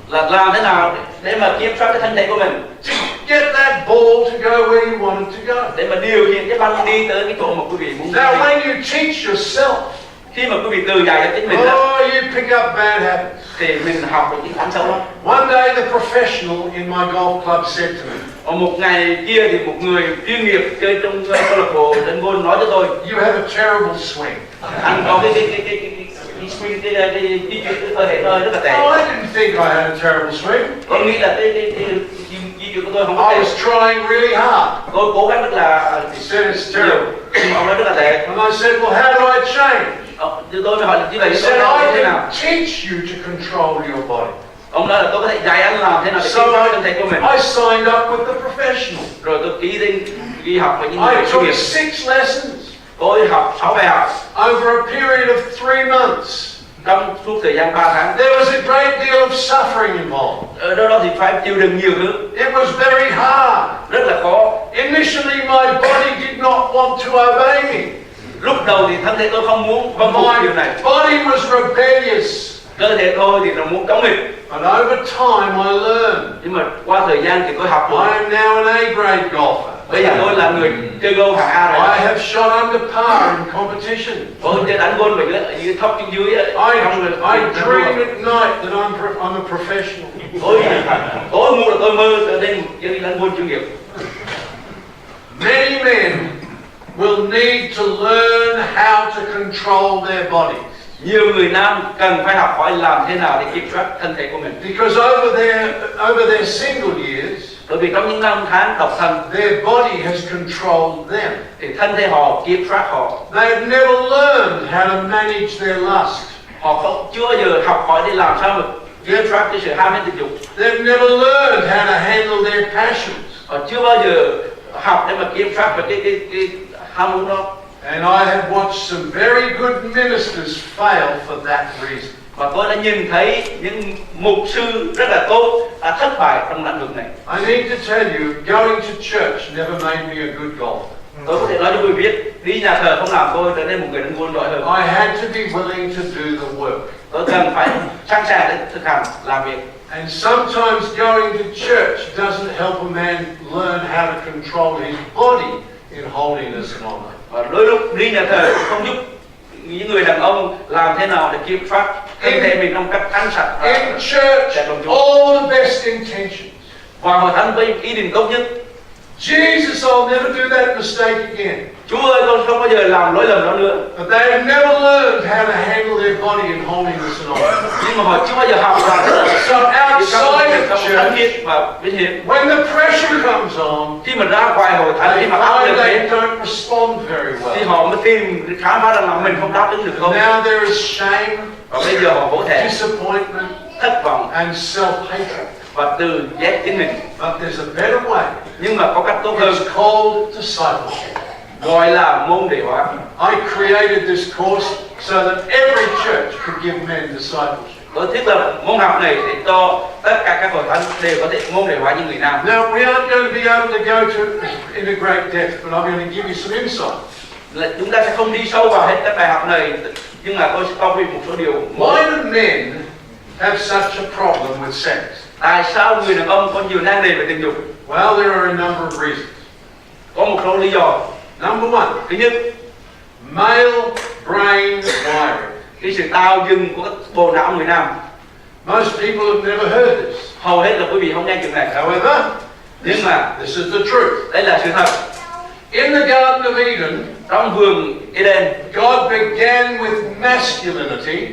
là làm thế nào để mà kiểm soát cái thân thể của mình, To get that ball to go where you want it to go. để mà điều khiển cái banh đi tới cái chỗ mà quý vị muốn Now, đi. when you teach yourself, Khi mà quý vị tự dạy cho chính mình đó, oh, you pick up bad habits. thì mình học được những tánh xấu đó. One day, the professional in my golf club said to me, Và một ngày kia thì một người chuyên nghiệp chơi trong câu lạc bộ đánh golf nói cho tôi, you have a terrible swing. anh có cái swing, cái di chuyển cơ thể hơi rất là tệ. Oh, I didn't think I had a terrible swing. Tôi nghĩ là cái di chuyển của tôi không có I tệ. was trying really hard. Tôi cố gắng rất là He said it's nhiều, terrible. nhưng mà ông nói rất là tệ. And I said, well, how do I change? Thì tôi mới hỏi là như vậy He tôi said, làm I thế nào? can teach you to control your body. Ông nói là tôi có thể dạy anh làm thế nào để kiểm So soát thân thể của mình. I signed up with the professional. Rồi tôi ghi học với những người I chuyên took nghiệp. 6 lessons Tôi học 6 bài học over a period of 3 months. trong suốt thời gian 3 tháng. There was a great deal of suffering involved. Ở đó thì phải chịu đựng nhiều thứ, It was very hard. rất là khó. Initially, my body did not want to obey me. Lúc đầu thì thân thể tôi không muốn vâng phục điều này. My body was rebellious. Cơ thể tôi thì nó muốn chống nghịch. But over time, I learned. Nhưng mà qua thời gian thì tôi học I được. am now an A-grade golfer. Bây giờ tôi là người chơi golf hạng A rồi. I have shot under par in competition. Tôi chơi đánh golf ở dưới thấp trên dưới á. I dream at night that I'm a professional. Tối ngủ là tôi mơ trở nên một dân đi đánh golf chuyên nghiệp. Many men will need to learn how to control their bodies. Nhiều người nam cần phải học hỏi làm thế nào để kiểm soát thân thể của mình. Because over their single years, Bởi vì trong những năm tháng độc thân, their body has controlled them. thì thân thể họ kiểm soát họ. They've never learned how to manage their lust. Họ chưa bao giờ học hỏi để làm sao mà kiểm soát cái sự ham mê tình dục. They've never learned how to handle their passions. Họ chưa bao giờ học để mà kiểm soát về cái ham muốn đó. And I have watched some very good ministers fail for that reason. Và tôi đã nhìn thấy những mục sư rất là tốt đã thất bại trong lĩnh vực này. I need to tell you, going to church never made me a good golfer. Tôi có thể nói cho quý vị biết, đi nhà thờ không làm tôi trở nên một người đánh golf giỏi hơn. I had to be willing to do the work. Tôi cần phải sẵn sàng để thực hành, làm việc. And sometimes going to church doesn't help a man learn how to control his body in holiness and honor. Và đôi lúc đi nhà thờ cũng không giúp những người đàn ông làm thế nào để kiểm soát thân thể mình trong cách ăn sạch. In church, all the best intentions. Và hội thánh với ý định tốt nhất. Jesus, I'll never do that mistake again. Chúa ơi, con không bao giờ làm lỗi lầm đó nữa. But they have never learned how to handle their body in holiness and honor. Nhưng mà họ chưa bao giờ học là So outside of thánh church, khiết và vinh hiển. when the pressure comes on, Khi mà ra ngoài hội thánh, they khi mà áp find lực they đến, don't respond very thì well. họ mới tìm khám phá rằng là mình không đáp ứng được không. Now there is shame, Và bây giờ họ hổ thẹn, disappointment, thất vọng and self-hatred. và tự ghét chính mình. But there's a better way. Nhưng mà có cách tốt hơn, It's called discipleship. gọi là môn đệ hóa. I created this course so that every church could give men discipleship. Tôi thiết lập môn học này để cho tất cả các hội thánh đều có thể môn đệ hóa những người nam. Now, we aren't going to be able to go in a great depth, but I'm going to give you some insight. Là chúng ta sẽ không đi sâu vào hết các bài học này, nhưng mà tôi sẽ cho quý vị một số điều. Why do men have such a problem with sex? Tại sao người đàn ông có nhiều nan đề về tình dục? Well, there are a number of reasons. Có một số lý do. Number one, Thứ nhất, male brain wiring. cái sự tạo dừng của các bộ não người nam. Most people have never heard this. Hầu hết là quý vị không nghe chuyện này. However, Nhưng mà this is the truth. đây là sự thật. In the Garden of Eden, Trong vườn Eden, God began with masculinity,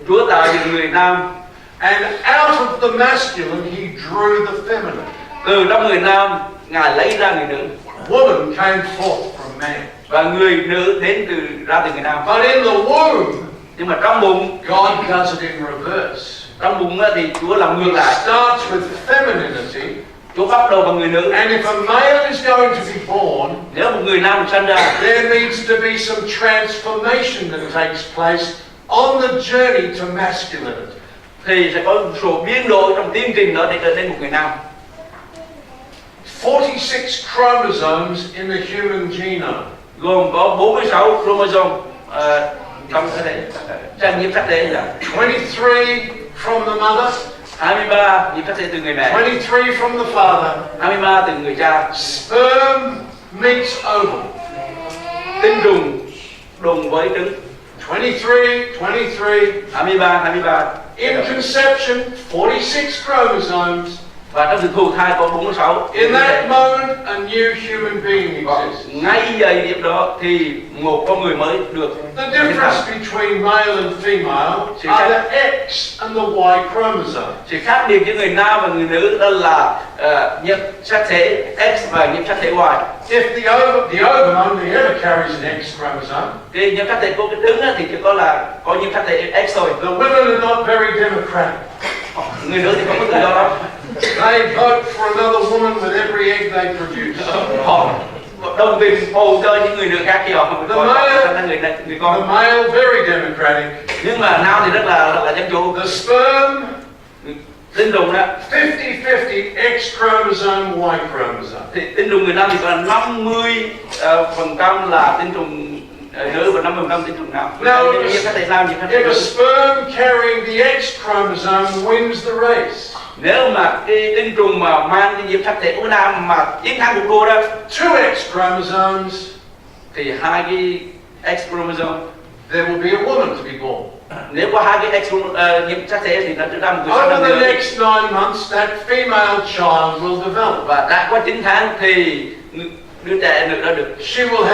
Chúa tạo dựng người nam, and out of the masculine He drew the feminine. từ trong người nam Ngài lấy ra người nữ, Woman came forth from man. và người nữ đến ra từ người nam. But in the womb, Nhưng mà trong bụng, God does it in reverse. trong bụng á, thì Chúa làm ngược It lại. starts with femininity, Chúa bắt đầu bằng người nữ. and if a male is going to be born, Nếu một người nam được sinh ra, there needs to be some transformation that takes place on the journey to masculinity. thì sẽ có một số biến đổi trong tiến trình đó để trở nên một người nam. 46 chromosomes in the human genome. Gồm có 46 chromosome trong cơ thể, trong nhiễm sắc thể là 23 from the mother, 23 nhiễm sắc thể từ người mẹ, 23 from the father. 23 từ người cha. Sperm meets ovum. Tinh trùng đùng với trứng. 23. 23. In conception, 46 chromosomes. Và trong sự thụ thai có 46. In that moment, a new human being exists. Ngay giây điểm đó thì một con người mới được The hình thành. difference between male and female are the X and the Y chromosome. Sự khác biệt giữa người nam và người nữ đó là nhiễm sắc thể X và nhiễm sắc thể Y. If the ovum only ever carries an X chromosome, Cái nhiễm sắc thể của cái trứng á, thì chỉ có nhiễm sắc thể X thôi. the women are not very democratic. Người nữ thì không có tự do lắm. They vote for another woman with every egg they produce. Họ đồng tình bầu cho những người nữ khác khi họ không có người The con. male very democratic. Nhưng mà nam thì rất là dân chủ. The sperm Tinh trùng đó 50-50 X chromosome, Y chromosome. thì tinh trùng người nam thì có 50% là tinh trùng nữ và 50% tinh trùng nam. Now, Nhiễm sắc thể nam, nhiễm sắc thể if a nữ. sperm carrying the X chromosome wins the race, Nếu mà cái tinh trùng mà mang cái nhiễm sắc thể của nam mà chiến thắng cuộc đua đó, 2 X chromosomes, thì hai cái X chromosome, there will be a woman to be born. nếu có hai cái X nhiễm sắc thể thì nó trở ra một người Over sinh the ra. next 9 months, that female child will develop. Và đã qua 9 tháng thì đứa trẻ nữ đã được She will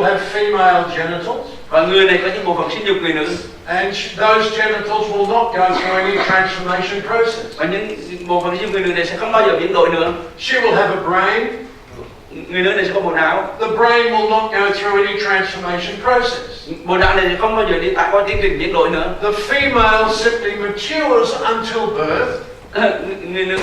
have female genitals, và người này có những bộ phận sinh dục người nữ, and those genitals will not go through any transformation process. và những bộ phận sinh dục người nữ này sẽ không bao giờ biến đổi nữa. She will have a brain. Người nữ này sẽ có bộ não. The brain will not go through any transformation process. Bộ não này không bao giờ đi tại qua tiến trình biến đổi nữa. The female simply matures until birth, Người nữ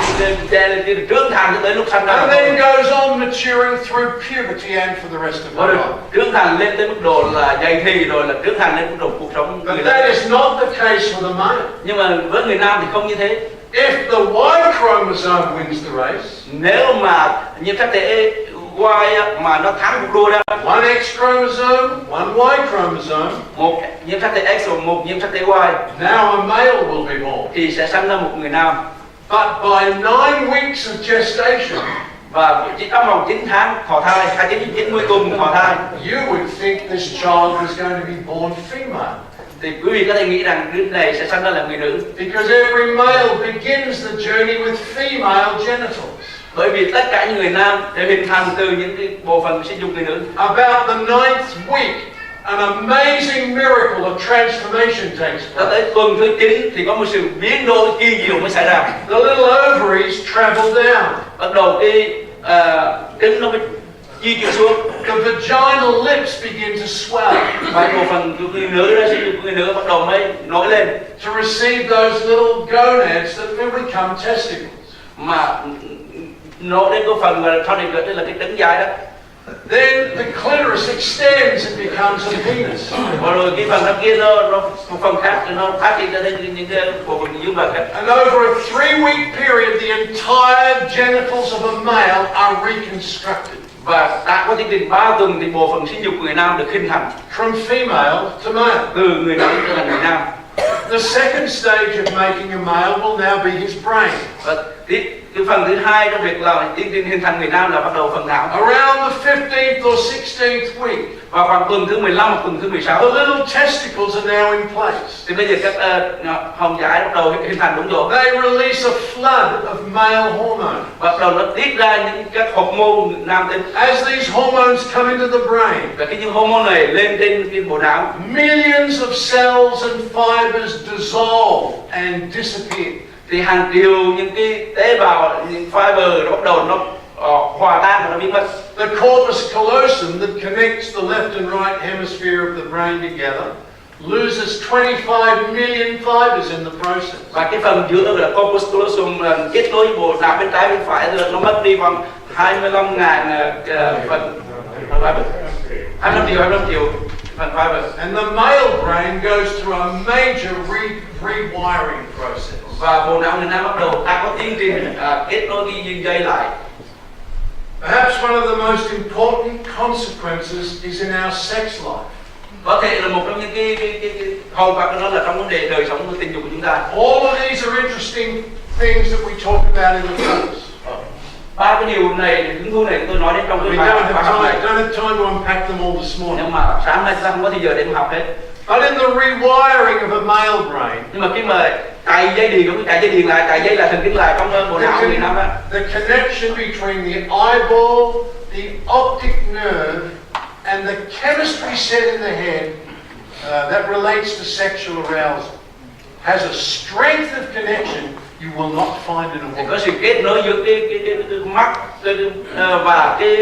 trẻ là trưởng thành cho tới lúc sinh ra. and then goes on maturing through puberty and for the rest of Và her được life. trưởng thành lên tới mức độ là dậy thì, rồi là trưởng thành lên mức độ cuộc sống người But nữ. that is not the case for the male. Nhưng mà với người nam thì không như thế. If the Y chromosome wins the race, Nếu mà nhiễm sắc thể Y á, mà nó thắng cuộc đua đó, one X chromosome, one Y chromosome, một nhiễm sắc thể X và một nhiễm sắc thể Y, now a male will be born. thì sẽ sinh ra một người nam. But by 9 weeks of gestation, Và chỉ trong vòng 9 tháng thọ thai, 90 tuần thọ thai, you would think this child was going to be born female. thì quý vị có thể nghĩ rằng đứa này sẽ sinh ra là người nữ. Because every male begins the journey with female genitals. Bởi vì tất cả những người nam đều hình thành từ những cái bộ phận sinh dục người nữ. About the 9th week, an amazing miracle of transformation takes Cho place. tới tuần thứ 9 thì có một sự biến đổi kỳ diệu mới xảy ra. The little ovaries travel down. Bắt đầu cái trứng nó mới di chuyển xuống. The vaginal lips begin to swell Và bộ phận của người nữ đó, sinh dục của người nữ bắt đầu mới nổi lên to receive those little gonads that will become testicles. mà nổi lên cái phần mà sau này gọi là cái trứng dài đó. Then the clitoris extends and becomes a penis. Và rồi cái phần đó kia nó một phần khác thì nó phát triển ra đến những cái bộ phận dương vật khác. And over a 3-week period, the entire genitals of a male are reconstructed. Và đã có chương trình 3 tuần thì bộ phận sinh dục của người nam được hình thành From female to male. từ người nữ trở thành người nam. The second stage of making a male will now be his brain. Và Cái phần thứ hai trong việc là hình thành người nam là bắt đầu phần não. Around the 15th or 16th week, Và khoảng tuần thứ 15 hoặc tuần thứ 16, the little testicles are now in place. thì bây giờ các hồng giải bắt đầu hình thành đúng rồi. They release a flood of male hormone. Bắt đầu nó tiết ra những các hormone nam tính. As these hormones come into the brain, Và những hormone này lên trên cái bộ não, millions of cells and fibers dissolve and disappear. thì hàng triệu những cái tế bào, những fiber nó bắt đầu nó hòa tan và nó biến mất. The corpus callosum that connects the left and right hemisphere of the brain together loses 25 million fibers in the process. Và cái phần giữa là corpus callosum kết nối bộ não bên trái bên phải nó mất đi khoảng 25.000 phần fiber, 25 triệu phần fiber. And the male brain goes through a major rewiring process. Và bộ não người nam bắt đầu có tiến trình kết nối cái dây dây lại. Perhaps one of the most important consequences is in our sex life. Có thể là một trong những cái hậu quả của nó là trong vấn đề đời sống tình dục của chúng ta. All of these are interesting things that we talk about in the course. Ba cái điều này, hứng thú này tôi nói đến trong We cái don't bài have học này. time to unpack them all this morning. Nhưng mà sáng nay chúng ta không có thời giờ để mà học hết. But in the rewiring of a male brain, Nhưng mà khi mà cài dây điện, cũng cài dây điện lại, cài dây là thần kinh lại trong bộ não của người nam á. the connection between the eyeball, the optic nerve, and the chemistry set in the head that relates to sexual arousal has a strength of connection you will not find in a Thì woman. có sự kết nối giữa cái mắt và cái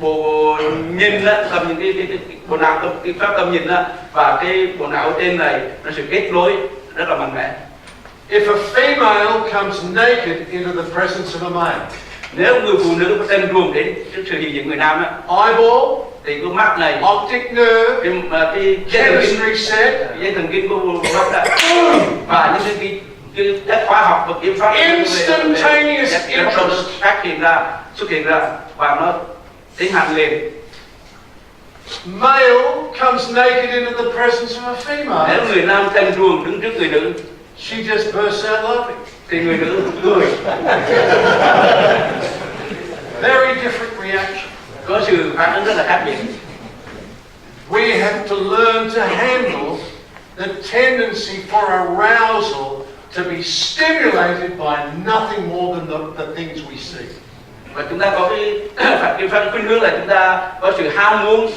bộ nhìn á, tầm nhìn cái bộ não cái pháp tầm nhìn á, và cái bộ não trên này nó sự kết nối rất là mạnh mẽ. If a female comes naked into the presence of a male, Nếu người phụ nữ có trần truồng đến trước sự hiện diện người nam á, eyeball, thì cái mắt này, optic nerve, cái dây thần kinh, chemistry set, dây thần kinh của bộ mắt đó, và những cái chất hóa học và kiểm soát Instantaneous phát hiện ra, xuất hiện ra và nó tiến hành liền. male comes naked into the presence of a female, Nếu người nam trần truồng đứng trước người nữ, she just bursts out laughing. thì người nữ cười. Very different reaction. Có sự phản ứng rất là khác biệt. We have to learn to handle the tendency for arousal to be stimulated by nothing more than the things we see. Và chúng ta có cái khuynh hướng là chúng ta có sự ham muốn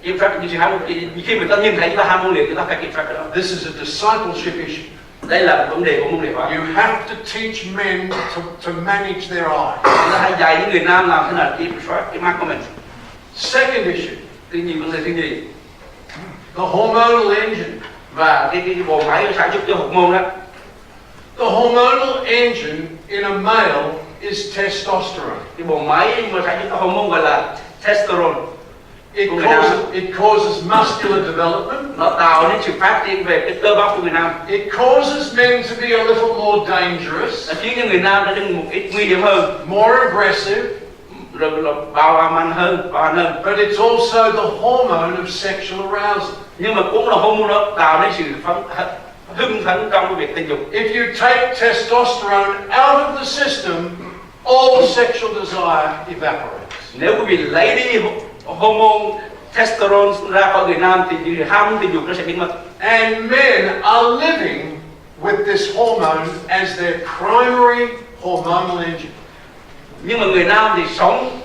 kiểm soát những sự ham muốn. Khi mình ta nhìn thấy chúng ta ham muốn liền, chúng ta phải kiểm soát cái đó. This is a discipleship issue. Đây là một vấn đề của môn đề hóa. You have to teach men to manage their eyes. Chúng ta hãy dạy những người nam làm thế nào kiểm soát cái mắt của mình. Second issue, Thứ nhì, vấn đề thứ nhì, the hormonal engine. và cái bộ máy sản xuất cho hormone đó. The hormonal engine in a male is testosterone. Cái bộ máy mà sản xuất các hormone gọi là testosterone. It causes muscular development. Nó tạo nên sự phát triển về cái cơ bắp của người nam. It causes men to be a little more dangerous, Nó khiến cho người nam trở nên một ít nguy hiểm hơn, more aggressive, rồi là bạo hành hơn. but it's also the hormone of sexual arousal. Nhưng mà cũng là hormone nó tạo nên sự hưng phấn trong cái việc tình dục. If you take testosterone out of the system, all sexual desire evaporates. Nếu quý vị lấy đi hormone testosterone ra khỏi người nam thì những ham tình dục nó sẽ biến mất. And men are living with this hormone as their primary hormonal engine. Nhưng mà người nam thì sống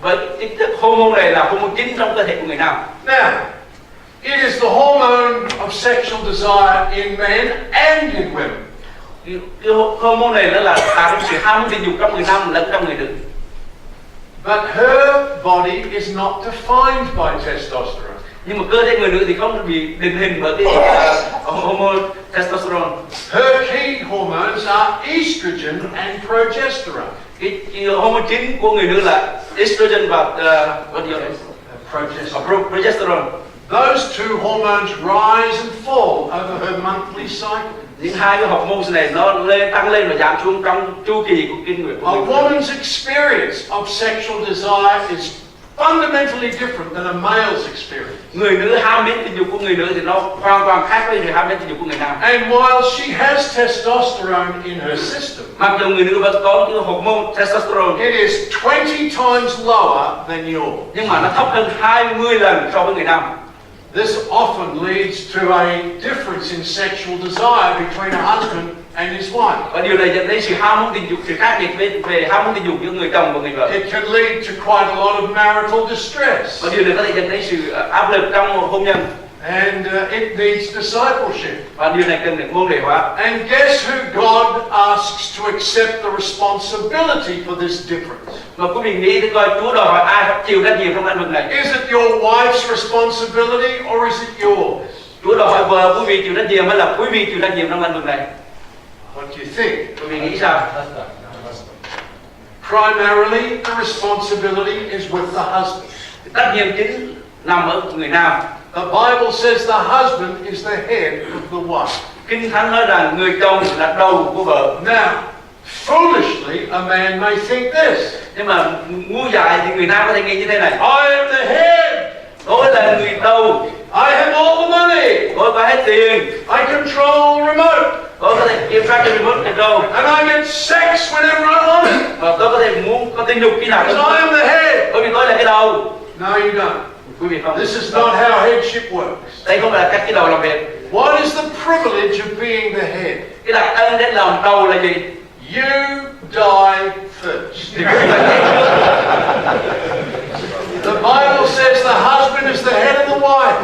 với tính chất hormone này là hormone chính trong cơ thể của người nam. Now, it is the hormone of sexual desire in men and in women. Cái hormone này nó là tạo ra sự ham muốn tình dục trong người nam lẫn trong người nữ. But her body is not defined by testosterone. Nhưng mà cơ thể người nữ thì không bị định hình bởi cái hormone testosterone. Her key hormones are estrogen and progesterone. Cái hormone chính của người nữ là estrogen và progesterone. Those two hormones rise and fall over her monthly cycle. Những hai cái hormone này nó tăng lên và giảm xuống trong chu kỳ của kinh nguyệt của A người. woman's experience of sexual desire is fundamentally different than a male's experience. Người nữ ham mến tình dục của người nữ thì nó hoàn toàn khác với người ham mến tình dục của người nam. And while she has testosterone in her system, Mặc dù người nữ vẫn có cái hormone testosterone, it is 20 times lower than yours. nhưng mà nó thấp hơn 20 lần so với người nam. This often leads to a difference in sexual desire between a husband and his wife. Và điều này dẫn đến sự ham muốn tình dục, sự khác biệt về ham muốn tình dục giữa người chồng và người vợ. It can lead to quite a lot of marital distress. Và điều này có thể dẫn đến sự áp lực trong một hôn nhân. And it needs discipleship. Và điều này cần được môn đệ hóa. And guess who God asks to accept the responsibility for this difference? Mà quý vị nghĩ thì coi Chúa đòi hỏi ai phải chịu trách nhiệm trong lĩnh vực này? Is it your wife's responsibility or is it yours? Chúa đòi hỏi vợ quý vị chịu trách nhiệm hay là quý vị chịu trách nhiệm trong lĩnh vực này? What do you think? Quý vị nghĩ sao? Primarily, the responsibility is with the husband. Trách nhiệm chính nằm ở người nam. The Bible says the husband is the head of the wife. Kinh Thánh nói rằng người chồng là đầu của vợ. Now, foolishly, a man may think this. Nhưng mà ngu dại thì người nam có thể nghĩ như thế này. I am the head. Tôi là người đầu. I have all the money. Tôi có hết tiền. I control remote. Tôi có thể kiểm soát cái remote control. And I get sex whenever I want it. Và tôi có thể muốn có tình dục khi nào tôi Because I am muốn. the head. Bởi vì tôi là cái đầu. No, you don't. Quý vị không. This is not how headship works. Đây không phải là cách cái đầu làm việc. What is the privilege of being the head? Cái đặc ân đến làm đầu là gì? You die first. The Bible says the husband is the head of the wife,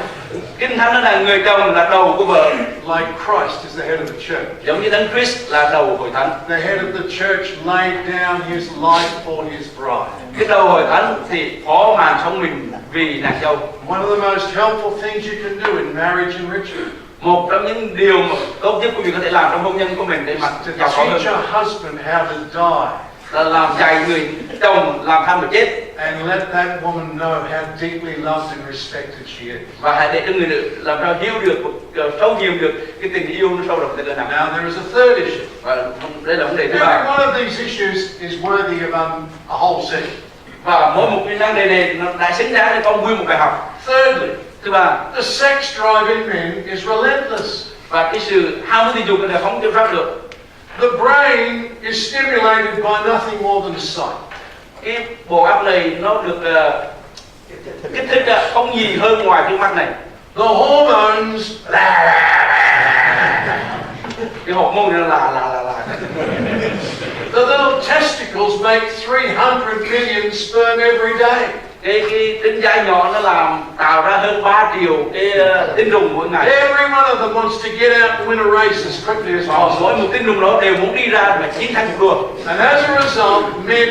Kinh Thánh nói là người chồng là đầu của vợ. like Christ is the head of the church. Giống như Đấng Christ là đầu của hội thánh. The head of the church laid down his life for his bride. Cái đầu hội thánh thì phó màn sống mình vì nàng dâu. One of the most helpful things you can do in marriage and ritual Một trong những điều mà tốt nhất quý vị có thể làm trong hôn nhân của mình để mà to giàu có teach hơn a husband how to die là làm dạy người chồng làm tham và chết, and let that woman know how deeply loved and respected she is. và hãy để cho người nữ làm sao hiểu được sâu nhiều được cái tình yêu nó sâu đậm tới cỡ nào. Now there is a third issue. Và đây là vấn đề thứ Every ba. one of these issues is worthy of a whole session. Và mỗi một cái vấn đề này nó đã xứng đáng để có nguyên một bài học. Thirdly, Thứ ba, the sex drive in men is relentless. và cái sự ham muốn tình dục là không kiểm soát được. The brain is stimulated by nothing more than sight. Cái bộ óc này nó được kích thích không gì hơn ngoài cái mắt này. The hormones, Cái hormone nó là the little testicles make 300 million sperm every day. cái trứng dai nhỏ nó tạo ra hơn 3 triệu cái tinh trùng mỗi ngày. Every one of them wants to get out and win a race as quickly as Mỗi possible. một tinh trùng đó đều muốn đi ra và chiến thắng cuộc đua. And as a result, men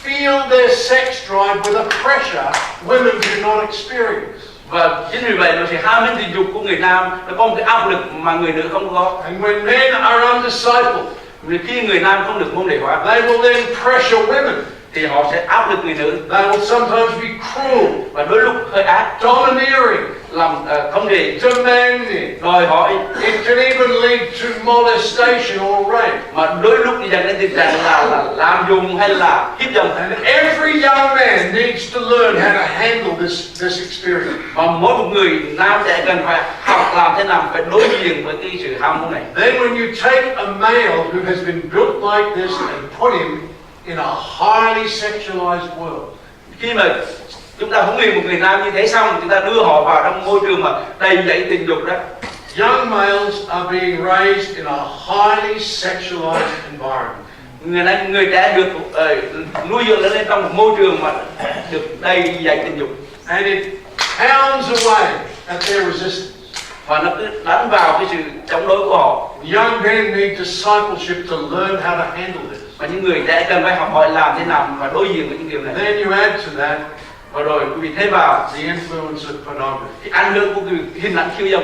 feel their sex drive with a pressure women do not experience. Và chính vì vậy nó sẽ ham mến tình dục của người nam nó có một cái áp lực mà người nữ không có. And when men are undiscipled, Vì khi người nam không được môn đệ hóa they will then pressure women. thì họ sẽ áp lực người nữ They will sometimes be cruel, và đôi lúc hơi ác, domineering, làm không để demanding. đòi hỏi, It can even lead to molestation or rape. mà đôi lúc thì dẫn đến tình trạng là làm dùng hay là hiếp dâm. And every young man needs to learn how to handle this experience. Và mỗi một người nam sẽ cần phải học làm thế nào phải đối diện với cái sự ham muốn này. Then when you take a male who has been built like this and put him in a highly sexualized world, Khi mà chúng ta huấn luyện một người nam như thế xong, chúng ta đưa họ vào trong môi trường mà đầy dẫy tình dục đó. young males are being raised in a highly sexualized environment. Người trẻ được nuôi dưỡng lên trong một môi trường mà được đầy dẫy tình dục, And it pounds away at their resistance. và nó cứ đánh vào cái sự chống đối của họ. Young men need discipleship to learn how to handle this. Và những người trẻ cần phải học hỏi làm thế nào và đối diện với những điều này. Then you add to that Và rồi quý vị thêm vào the influence of pornography. cái ảnh hưởng của cái hình ảnh khiêu dâm.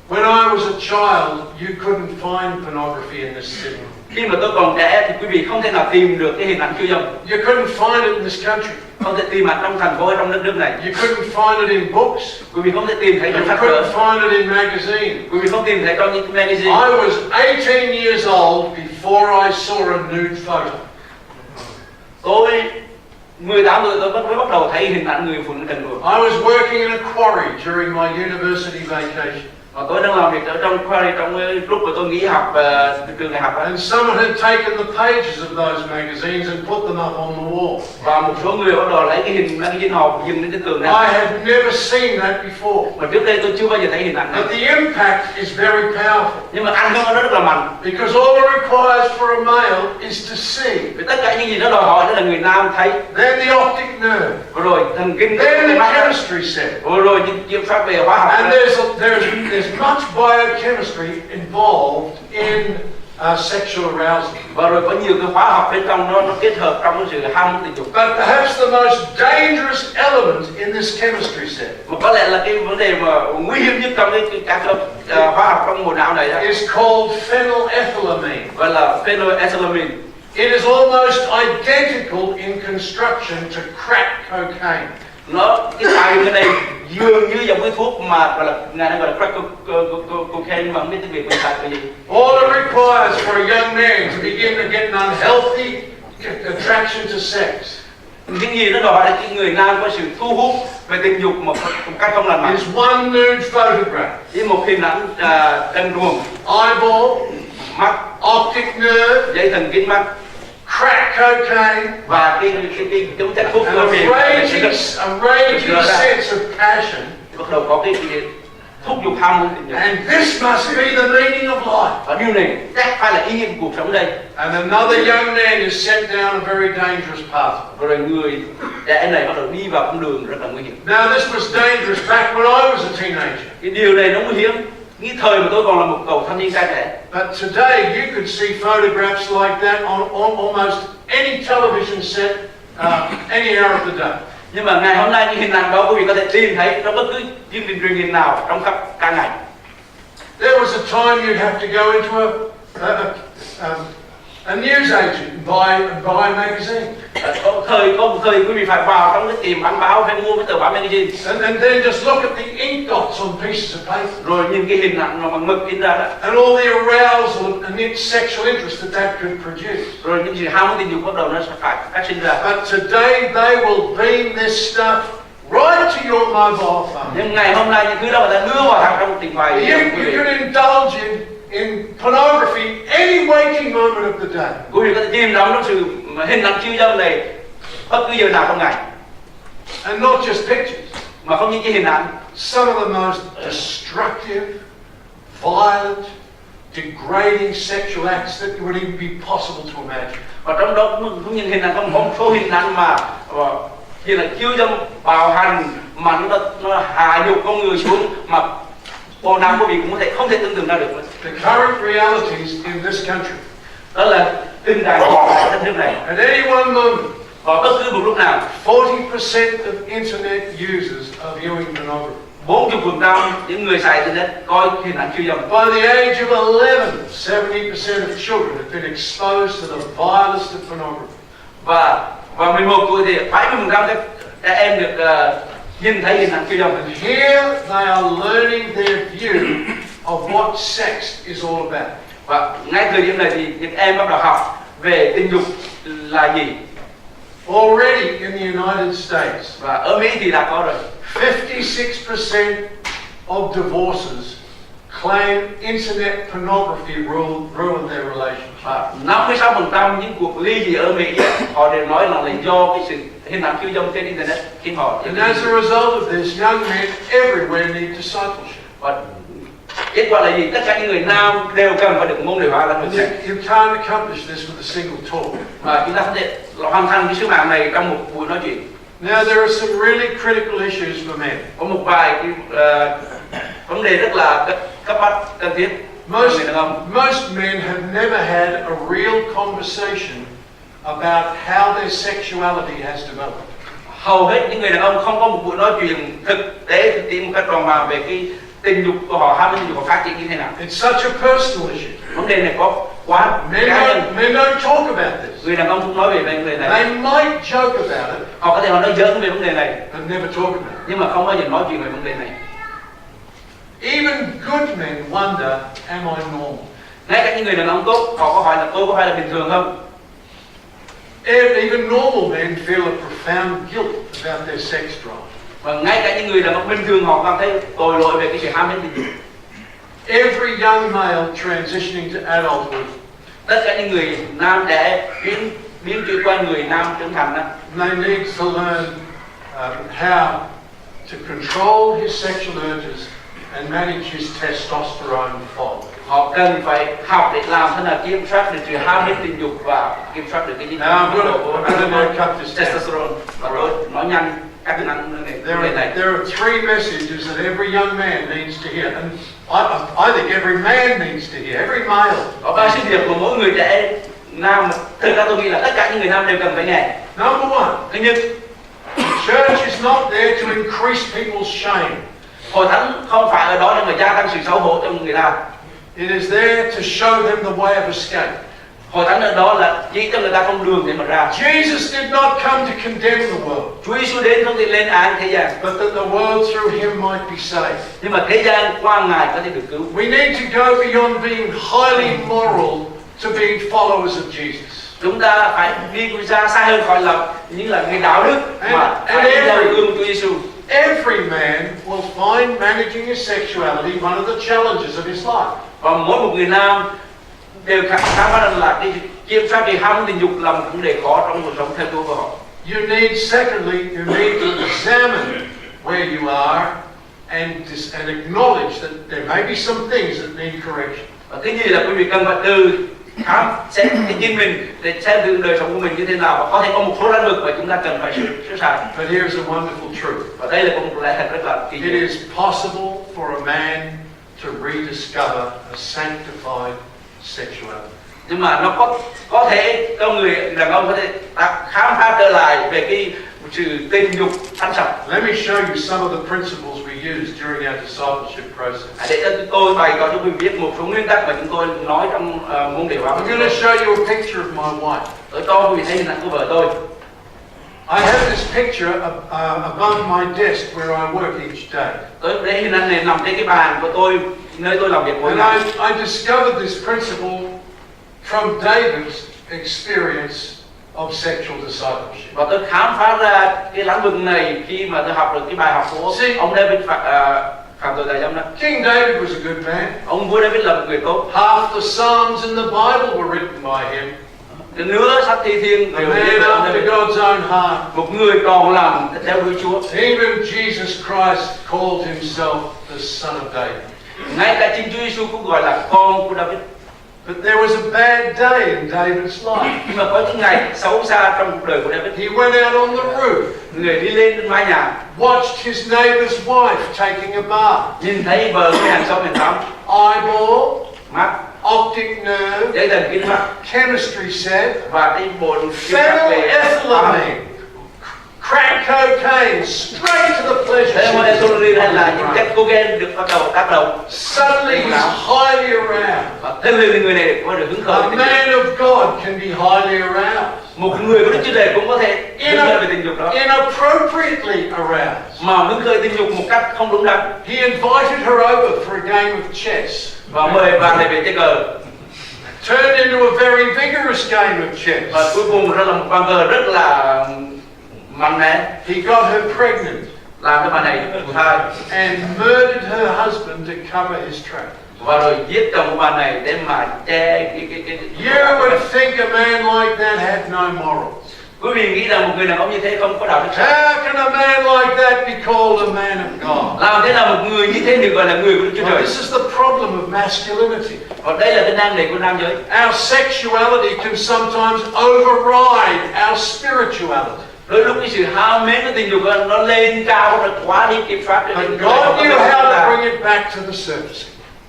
When I was a child, you couldn't find pornography in this city. Khi mà tôi còn trẻ thì quý vị không thể nào tìm được cái hình ảnh khiêu dâm, You couldn't find it in this country. không thể tìm ở trong thành phố, trong đất nước này. You couldn't find it in books. Quý vị không thể tìm thấy You trong sách vở, couldn't find it in magazines. quý vị không tìm thấy trong những cái magazine. I was 18 years old before I saw a nude photo. Tôi 18 tuổi tôi mới bắt đầu thấy hình ảnh người phụ nữ trần truồng. I was working in a quarry during my university vacation. Và tôi đang làm việc ở trong quarry trong lúc mà tôi nghỉ học trường đại học. And someone had taken the pages of those magazines and put them up on the wall. Và một số người bắt đầu lấy cái hình magazine họ dừng lên cái tường này. I had never seen that before. Mà trước đây tôi chưa bao giờ thấy hình ảnh này. But the impact is very powerful. Nhưng mà ảnh hưởng nó rất là mạnh. Because all it requires for a male is to see. Vì tất cả những gì nó đòi hỏi đó là người nam thấy. Then the optic nerve. Rồi thần kinh. Then the chemistry set. Rồi những kiểm soát về hóa học. And there's much biochemistry involved in sexual arousal. Và rồi có nhiều cái hóa học bên trong nó kết hợp trong cái sự ham muốn tình dục. But perhaps the most dangerous element in this chemistry set. Mà có lẽ là cái vấn đề mà nguy hiểm nhất trong các hóa học trong bộ não này đó. Is called phenylethylamine. Gọi là phenylethylamine. It is almost identical in construction to crack cocaine. Nó cái này dường như giống cái thuốc mà gọi là ngài đang gọi là crack cocaine mà không biết tiếng Việt mình xài cái gì. All it requires for a young man to begin to get an unhealthy attraction to sex. Những gì nó đòi hỏi là cái người nam có sự thu hút về tình dục một cách không lành mạnh. Is one nude photograph. Với một hình ảnh trần truồng. Eyeball, mắt, optic nerve, dây thần kinh mắt, crack cocaine, và cái chống chất thuốc cơ miệng, a raging sense of passion. Bắt đầu có cái thúc giục ham muốn tình dục. And this must be the meaning of life. Và điều này chắc phải là ý nghĩa của cuộc sống đây. And another young man is sent down a very dangerous path. Rồi người trẻ này bắt đầu đi vào con đường rất là nguy hiểm. Now this was dangerous back when I was a teenager. Cái điều này nó nguy hiểm. Cái thời mà tôi còn là một cậu thanh niên trai trẻ. But today you could see photographs like that on almost any television set, any hour of the day. Nhưng mà ngày hôm nay những hình ảnh đó quý vị có thể tìm thấy trong bất cứ chương trình truyền hình nào trong khắp cả ngày. There was a time you'd have to go into a news agent and buy a magazine. Có một thời quý vị phải vào trong cái tiệm bán báo phải mua cái tờ báo magazine. And then just look at the ink dots on pieces of paper. Rồi nhìn cái hình ảnh mà bằng mực in ra đó. And all the arousal and sexual interest that could produce. Rồi những gì ham muốn tình dục bắt đầu nó sẽ phải phát sinh ra. But today they will beam this stuff right to your mobile phone. Nhưng ngày hôm nay những thứ đó người ta đưa vào trong điện thoại. You can indulge in pornography any waking moment of the day. Quý vị có thể chìm đắm trong sự hình ảnh chiêu dâm này bất cứ giờ nào trong ngày. And not just pictures. Mà không những cái hình ảnh. Some of the most destructive, violent, degrading sexual acts that would even be possible to imagine. Và trong đó không những hình ảnh, có một số hình ảnh mà như là chiêu dâm, bạo hành mà nó hạ nhục con người xuống mà bộ não của vị cũng không thể tưởng tượng ra được. The current realities in this country. Đó là tình trạng của đất nước này. At any one moment, và bất cứ một lúc nào, 40% of internet users are viewing pornography. 40% những người xài internet coi hình ảnh chiêu dâm. By the age of 11, 70% of children have been exposed to the vilest of pornography. Và 11 tuổi thì 70% các em được nhìn thấy hình ảnh chiêu dâm. And here they are learning their view of what sex is all about. Và ngay thời điểm này thì những em bắt đầu học về tình dục là gì. Already in the United States, và ở Mỹ thì đã có rồi. 56% of divorces claim internet pornography ruined their relationship. Và 56% những cuộc ly dị ở Mỹ họ đều nói là do cái sự hình ảnh khiêu dâm trên internet khiến họ. And as a result of this, young men everywhere need discipleship. Và kết quả là gì? Tất cả những người nam đều cần phải được môn đề hóa là được. You can't accomplish this with a single talk. Và chúng ta không thể hoàn thành cái sứ mạng này trong một buổi nói chuyện. Now there are some really critical issues for men. Có một vài cái vấn đề rất là cấp bách cần thiết. Most men have never had a real conversation about how their sexuality has developed. Hầu hết những người đàn ông không có một buổi nói chuyện thực tiễn một cách tròn vàng về cái tình dục của họ, ham muốn tình dục họ phát triển như thế nào. It's such a personal issue. Vấn đề này có quá cá nhân. Men don't talk about this. Người đàn ông không nói về vấn đề này. They might joke about it. Họ có thể nói giỡn về vấn đề này. But never talk about it. Nhưng mà không bao giờ nói chuyện về vấn đề này. Even good men wonder, am I normal? Ngay cả những người đàn ông tốt, họ có hỏi là tôi có phải là bình thường không? Even normal men feel a profound guilt about their sex drive. Và ngay cả những người đàn ông bình thường họ cảm thấy tội lỗi về cái sự ham mến tình dục. Every young male transitioning to adulthood, Tất cả những người nam trẻ biến chuyển qua người nam trưởng thành đó, they need to learn how to control his sexual urges and manage his testosterone fall. họ cần phải học để làm thế nào kiểm soát được sự ham mến tình dục và kiểm soát được cái gì testosterone. Và tôi nói nhanh các kỹ năng này. There are three messages that every young man needs to hear, and I think every man needs to hear, every male. Có ba sứ điệp của mỗi người trẻ nam. Thực ra tôi nghĩ là tất cả những người nam đều cần phải nghe. Number one. Thứ nhất, Church is not there to increase people's shame. hội thánh không phải ở đó để mà gia tăng sự xấu hổ cho người ta. It is there to show them the way of escape. Hội thánh ở đó là chỉ cho người ta con đường để mà ra. Jesus did not come to condemn the world. Chúa Giêsu đến không thể lên án thế gian, But that the world through him might be saved. nhưng mà thế gian qua Ngài có thể được cứu. We need to go beyond being highly moral to being followers of Jesus. Chúng ta phải đi ra xa hơn khỏi là những là người đạo đức mà phải đi theo gương Chúa Giêsu. Every man will find managing his sexuality one of the challenges of his life. Và mỗi một người nam đều khám phá rằng là cái kiểm soát cái ham tình dục là một vấn đề khó trong cuộc sống theo Chúa của họ. You need, secondly, you need to examine where you are and acknowledge that there may be some things that need correction. Và thứ nhì là quý vị cần phải từ khám xét cái chính mình để xem thử đời sống của mình như thế nào, và có thể có một số lĩnh vực mà chúng ta cần phải sửa sai. But here's a wonderful truth. Và đây là một lẽ thật rất là kỳ diệu. It is possible for a man to rediscover a sanctified sexuality. Nhưng mà nó có thể cho người đàn ông có thể khám phá trở lại về cái sự tình dục thánh sạch. Let me show you some of the principles we use during our discipleship process. Để cho tôi bày tỏ cho quý vị biết một số nguyên tắc mà chúng tôi nói trong môn đệ hóa. I'm going to show you a picture of my wife. Tôi cho quý vị thấy hình ảnh của vợ tôi. I have this picture above my desk where I work each day. Tôi thấy hình ảnh này nằm trên cái bàn của tôi nơi tôi làm việc mỗi ngày. And I discovered this principle from David's experience of sexual discipleship. Và tôi khám phá ra cái lĩnh vực này khi mà tôi học được cái bài học của ông David phạm tội tại giam đó. King David was a good man. Ông vua David là một người tốt. Half the Psalms in the Bible were written by him. Cái nửa sách thi thiên A man after God's own heart. Một người còn làm theo đuổi Chúa. Even Jesus Christ called himself the Son of David. Ngay cả chính Chúa Giêsu cũng gọi là con của David. But there was a bad day in David's life. Nhưng mà có những ngày xấu xa trong cuộc đời của David. He went out on the roof. Người đi lên trên mái nhà. Watched his neighbor's wife taking a bath. Nhìn thấy vợ của hàng xóm mình tắm. Eyeball, Mắt, optic nerve, dây thần kinh mắt, chemistry set, và cái bộ phenylethylamine, crack cocaine, straight to the pleasure Phenylethylamine hay là những chất cocaine được bắt đầu tác động. Suddenly he's highly aroused. Và thế nên người này có được hứng khởi. A man of God can be highly aroused. Một người của Đức Chúa Trời cũng có thể hứng khởi về tình dục đó. Inappropriately aroused. Mà hứng khởi tình dục một cách không đúng đắn. He invited her over for a game of chess. Và mời bà này về chơi cờ. Turned into a very vigorous game of chess. Và cuối cùng đó là một ván cờ rất là mạnh mẽ. He got her pregnant. Làm cho bà này thụ thai. And murdered her husband to cover his tracks. Và rồi giết chồng của bà này để mà che cái. You would think a man like that had no morals. Quý vị nghĩ rằng một người đàn ông như thế không có đạo đức. How can a man like that be called a man of God? Làm thế nào một người như thế được gọi là người của Đức Chúa Trời? This is the problem of masculinity. Và đây là cái nan đề của nam giới. Our sexuality can sometimes override our spirituality. Đôi lúc cái sự ham mến của tình dục nó lên cao, nó quá đi kiểm soát. But God knew how to bring it back to the surface.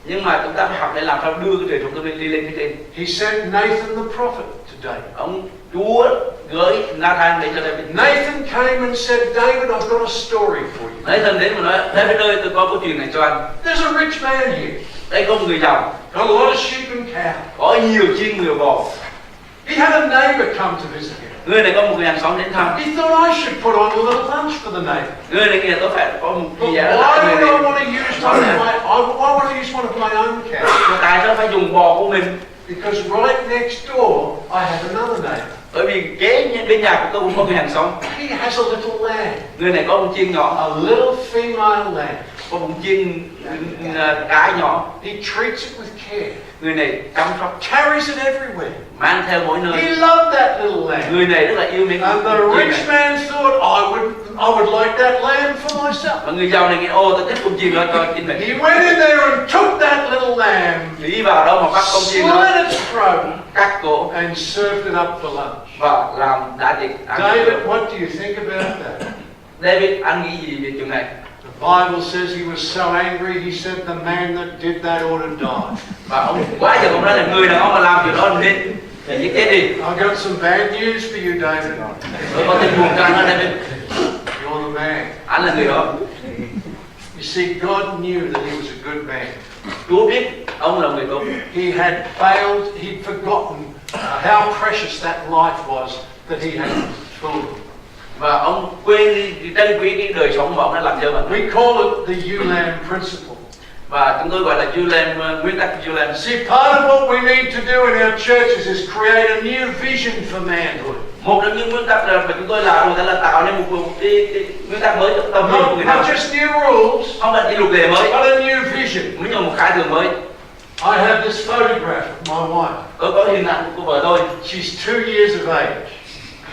Nhưng mà chúng ta phải học để làm sao đưa cái đời sống của mình đi lên phía trên. He sent Nathan the prophet to David. Ông Chúa gửi Nathan đến cho David. Nathan came and said, David, I've got a story for you. Nathan đến mà nói, David ơi, tôi có câu chuyện này cho anh. There's a rich man here. Đây có một người giàu. Got a lot of sheep and cows. Có nhiều chiên nhiều bò. He had a neighbor come to visit him. Người này có một người hàng xóm đến thăm. He thought I should put on a little lunch for the neighbor. Người này nghĩ tôi phải có một But gì đó. why would I want to use one of my? Why would I use one of my own cows? Tại sao phải dùng bò của mình? Because right next door I have another neighbor. Bởi vì kế bên nhà của tôi cũng có người hàng xóm. He has a little lamb. Người này có con chiên nhỏ, A little female lamb. có con chiên cái nhỏ. He treats it with care. Người này chăm sóc, Carries it everywhere. mang theo mỗi nơi. He loved that little lamb. Người này rất là yêu mến And the con chiên rich này. man thought, I would like that lamb for myself. Và người giàu này nghĩ, ô tôi thích con chiên đó cho chính mình. He went in there and took that little lamb, Đi vào đó mà bắt con chiên đó, slit its throat, cắt cổ and served it up for lunch. và làm đã tiệc ăn. David, what do you think about that? David, anh nghĩ gì về chuyện này? The Bible says he was so angry, he said the man that did that ought to die. Và ông quá giờ ông nói là người đàn ông mà làm chuyện đó nên giết chết đi. I've got some bad news for you, David. Tôi có tin buồn cho anh đó, David. You're the man. Anh là người đó. You see, God knew that he was a good man. Chúa biết ông là người tốt. He had failed, he'd forgotten how precious that life was that he had filled. Và ông quên đi trân quý cái đời sống mà ông đã làm cho mình. We call it the Ulam principle. Và chúng tôi gọi là nguyên tắc Ulam. See, part of what we need to do in our churches is create a new vision for manhood. Một trong những nguyên tắc mà chúng tôi làm là tạo nên một cái nguyên tắc mới trong tâm hồn của người Not nào. just new rules, Không là chỉ luật lệ mới, but a new vision. mới như một khái niệm mới. I have this photograph of my wife. Tôi có hình ảnh của vợ tôi, She's 2 years of age,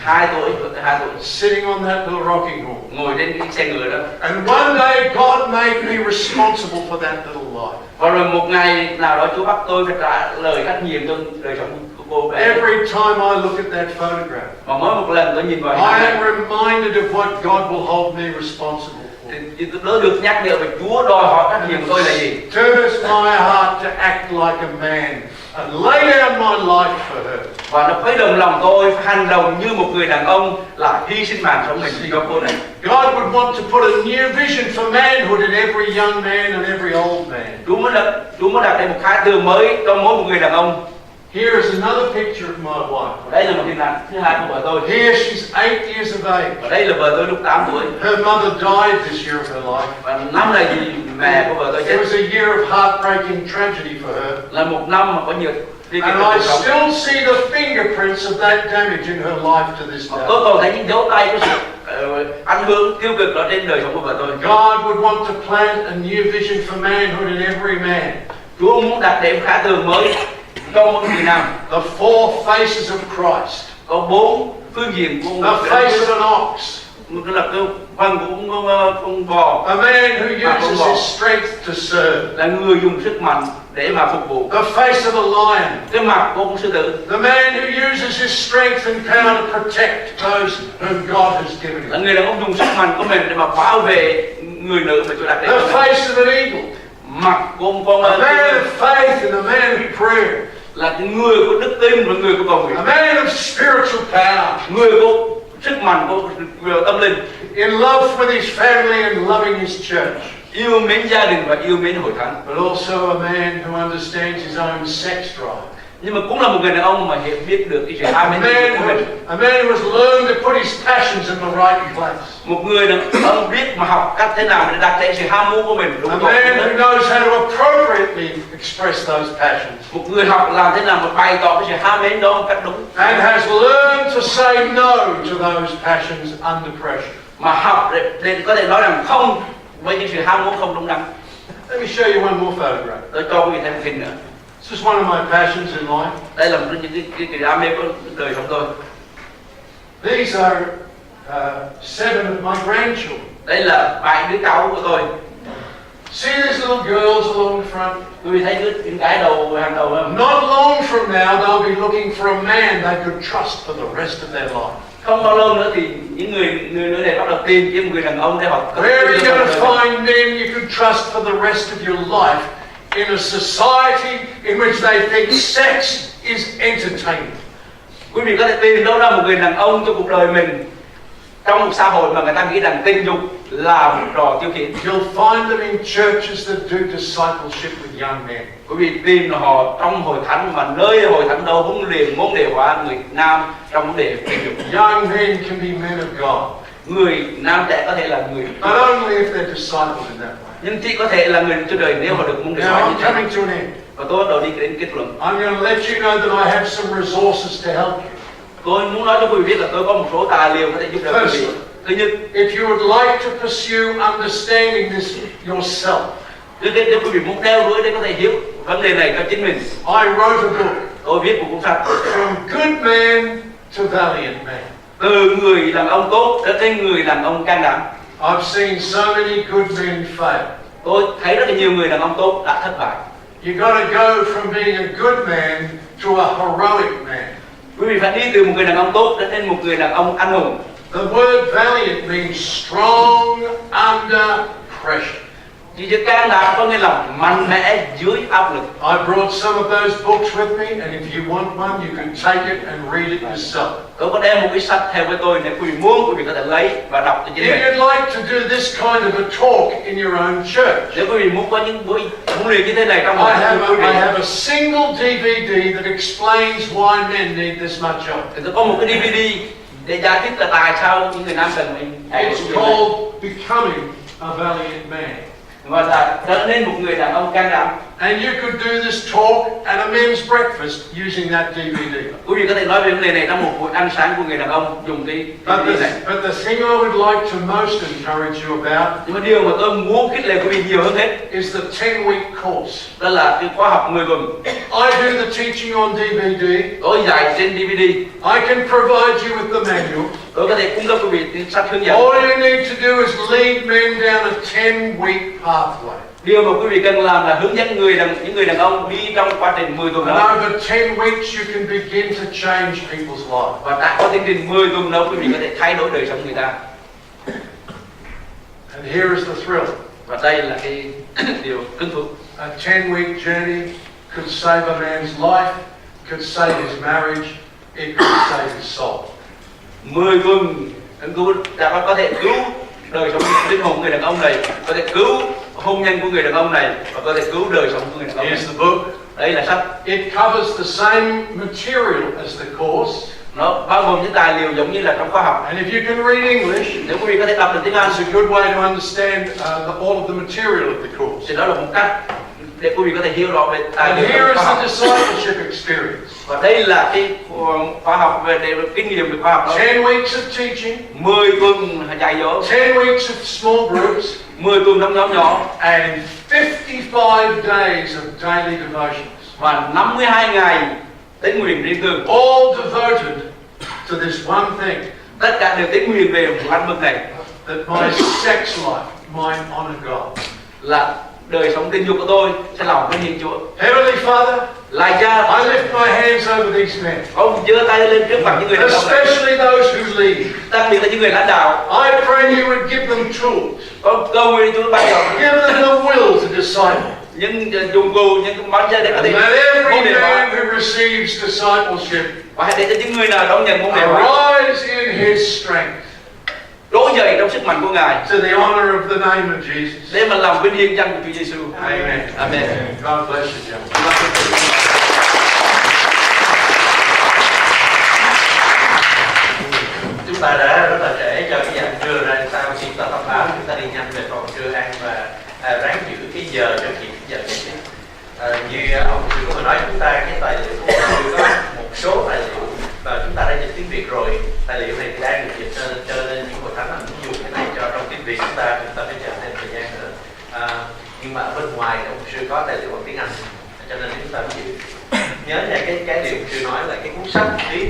2 tuổi, 2 tuổi, sitting on that little rocking horse. ngồi trên cái xe ngựa đó. And one day God made me responsible for that little life. Và rồi một ngày nào đó Chúa bắt tôi phải trả lời trách nhiệm cho đời sống của cô bé. Every time I look at that photograph, Và mỗi một lần tôi nhìn vào hình I ảnh am này, reminded of what God will hold me responsible for. thì tôi được nhắc nhở về Chúa đòi hỏi trách nhiệm của tôi là gì. Stirs my heart to act like a man and lay down my life for her. Và nó khuấy động lòng tôi phải hành động như một người đàn ông là hy sinh mạng sống mình cho cô này. God would want to put a new vision for manhood in every young man and every old man. Chúa muốn đặt ra một khái tượng mới trong mỗi một người đàn ông. Here is another picture of my wife. Đây là một hình ảnh thứ hai của vợ tôi. Here she's 8 years of age. Và đây là vợ tôi lúc 8 tuổi. Her mother died this year of her life. Và năm này thì mẹ của vợ tôi It chết. was a year of heartbreaking tragedy for her. Là một năm mà có nhiều bi kịch And trong I cuộc sống. still see the fingerprints of that damage in her life to this Và day. tôi còn thấy những dấu tay của sự ảnh hưởng tiêu cực đó trên đời sống của vợ tôi. God would want to plant a new vision for manhood in every man. Chúa muốn đặt đến khái tượng mới trong mỗi người nam. The four faces of Christ. Có 4 phương diện của The face of an ox. một là cái phần của con bò. A man who uses his strength to serve. Là người dùng sức mạnh để mà phục vụ. The face of a lion. Cái mặt của con sư tử. The man who uses his strength and power to protect those whom God has given Là him. người đàn ông dùng sức mạnh của mình để mà bảo vệ người nữ mà Chúa đặt đến The cho mình. face of an eagle. Mặt của con A man of faith and a man of prayer. là cái người của đức tin và người của cầu nguyện. A man of spiritual power. Người có sức mạnh của tâm linh. In love with his family and loving his church. Yêu mến gia đình và yêu mến hội thánh. But also a man who understands his own sex drive. Nhưng mà cũng là một người đàn ông mà hiểu biết được cái sự ham mến tình dục của mình. A man who has learned to put his passions in the right place. Một người đàn ông biết mà học cách thế nào để đặt cái sự ham muốn của mình đúng A chỗ. man who knows how to appropriately express those passions. Một người học làm thế nào mà bày tỏ cái sự ham mến đó một cách đúng. And has learned to say no to those passions under pressure. Mà học để có thể nói rằng không với những sự ham muốn không đúng đắn. Let me show you one more photograph. Tôi cho quý vị thêm một hình nữa. This is one of my passions in life. Đây là một trong những cái đam mê của đời sống tôi. These are 7 of my grandchildren. Đây là 7 đứa cháu của tôi. See these little girls along the front? Quý vị thấy những cái hàng đầu không? Not long from now, they'll be looking for a man they could trust for the rest of their life. Không bao lâu nữa thì những người nữ này bắt đầu tìm kiếm một người đàn ông để họ. Where are you going to find men you can trust for the rest of your life in a society in which they think sex is entertainment? Quý vị có thể tìm đâu ra một người đàn ông cho cuộc đời mình trong một xã hội mà người ta nghĩ rằng tình dục là một trò tiêu khiển. You'll find them in churches that do discipleship with young men. Quý vị tìm họ trong hội thánh mà nơi hội thánh đâu huấn luyện môn đề hóa người nam trong vấn đề tình dục. Young men can be men of God. Người nam trẻ có thể là người Not only if they're discipled in that way. nhưng chỉ có thể là người cho đời nếu họ được môn đề hóa Now như I'm thế. coming to an end. Và tôi bắt đầu đi đến kết luận. I'm going to let you know that I have some resources to help you. Tôi muốn nói cho quý vị biết là tôi có một số tài liệu có thể giúp đỡ quý vị. Thứ nhất, if you would like to pursue understanding this yourself, nếu quý vị muốn theo đuổi để có thể hiểu vấn đề này cho chính mình, I wrote a book, tôi viết một cuốn sách From Good Man to Valiant Man. từ người đàn ông tốt trở thành người đàn ông can đảm. I've seen so many good men fail. Tôi thấy rất là nhiều người đàn ông tốt đã thất bại. You got to go from being a good man to a heroic man. Quý vị phải đi từ một người đàn ông tốt trở thành một người đàn ông anh hùng. The word valiant means strong under pressure. Chữ can đảm có nghĩa là mạnh mẽ dưới áp lực. I brought some of those books with me, and if you want one, you can take it and read it yourself. Tôi có đem một cái sách theo với tôi, nếu quý vị muốn quý vị có thể lấy và đọc cho chính If mình. you'd like to do this kind of a talk in your own church, Nếu quý vị muốn có những buổi huấn luyện như thế này trong một I ngày quý vị, have a single DVD that explains why men need this much of. thì tôi có một cái DVD để giải thích là tại sao những người nam cần mình It's called Becoming a Valiant Man. và là trở nên một người đàn ông can đảm. And you could do this talk at a men's breakfast using that DVD. Quý vị có thể nói về vấn đề này trong một buổi ăn sáng của người đàn ông dùng cái DVD này. But the thing I would like to most encourage you about Nhưng mà điều mà tôi muốn khích lệ quý vị nhiều hơn hết is the 10-week course. đó là cái khóa học 10 tuần. I do the teaching on DVD. Tôi dạy trên DVD. I can provide you with the manual. Tôi có thể cung cấp quý vị những sách hướng dẫn. All you need to do is lead men down a 10-week pathway. Điều mà quý vị cần làm là hướng dẫn những người đàn ông đi trong quá trình 10 tuần And đó. over 10 weeks you can begin to change people's lives. Và tại quá trình 10 tuần đó quý vị có thể thay đổi đời sống người ta. And here is the thrill. Và đây là cái điều hứng thú. A 10-week journey could save a man's life, could save his marriage, it could save his soul. 10 tuần cứu đã có thể cứu đời sống linh hồn người đàn ông này, có thể cứu hôn nhân của người đàn ông này và có thể cứu đời sống của người đàn ông này. Here's the book. Đây là sách. It covers the same material as the course. Nó bao gồm những tài liệu giống như là trong khoa học. And if you can read English, Nếu quý vị có thể đọc được tiếng Anh it's a good way to understand all of the material of the course. thì đó là một cách để quý vị có thể hiểu rõ về tài And liệu here trong is khoa the học. discipleship experience. Và đây là cái khoa học về kinh nghiệm về khoa học đó. 10 weeks of teaching, 10 tuần dạy dỗ, 10 weeks of small groups, 10 tuần trong nhóm nhỏ and 55 days of daily devotions. và 52 ngày tín nguyện riêng tư. All devoted to this one thing, Tất cả đều tín nguyện về một lĩnh vực này that my sex life might honor God. là đời sống tình dục của tôi sẽ lòng với Thiên Chúa. Heavenly Father, Lại cha, I lift my hands over these men, con giơ tay lên trước mặt những người đàn ông này, especially those who lead. đặc biệt là những người lãnh đạo. I pray you would give them tools, Con cầu nguyện Chúa ban cho give them the will to disciple. những dụng cụ, những món chơi để có thể Let every môn đề hóa. man who receives discipleship Và hãy để cho những người nào đón nhận môn đề hóa arise in his strength trỗi dậy trong sức mạnh của Ngài to the honor of the name of Jesus. để mà làm vinh hiển danh của Chúa Giêsu. Amen. Amen. God bless you, gentlemen. Chúng ta đã rất là trễ cho cái giờ ăn trưa ra, sau khi chúng ta thông báo chúng ta đi nhanh về phòng trưa ăn và ráng giữ cái giờ cho kịp giờ kế tiếp. Như ông sư có nói chúng ta cái tài liệu của ông sư có một số tài liệu và chúng ta đã dịch tiếng Việt rồi. Tài liệu này thì đang được dịch cho nên những hội thánh là muốn dùng cái này cho trong tiếng Việt chúng ta phải chờ thêm thời gian nữa. Nhưng mà ở bên ngoài ông sư có tài liệu bằng tiếng Anh cho nên chúng ta phải giữ. Nhớ nha cái điều ông sư nói là cái cuốn sách viết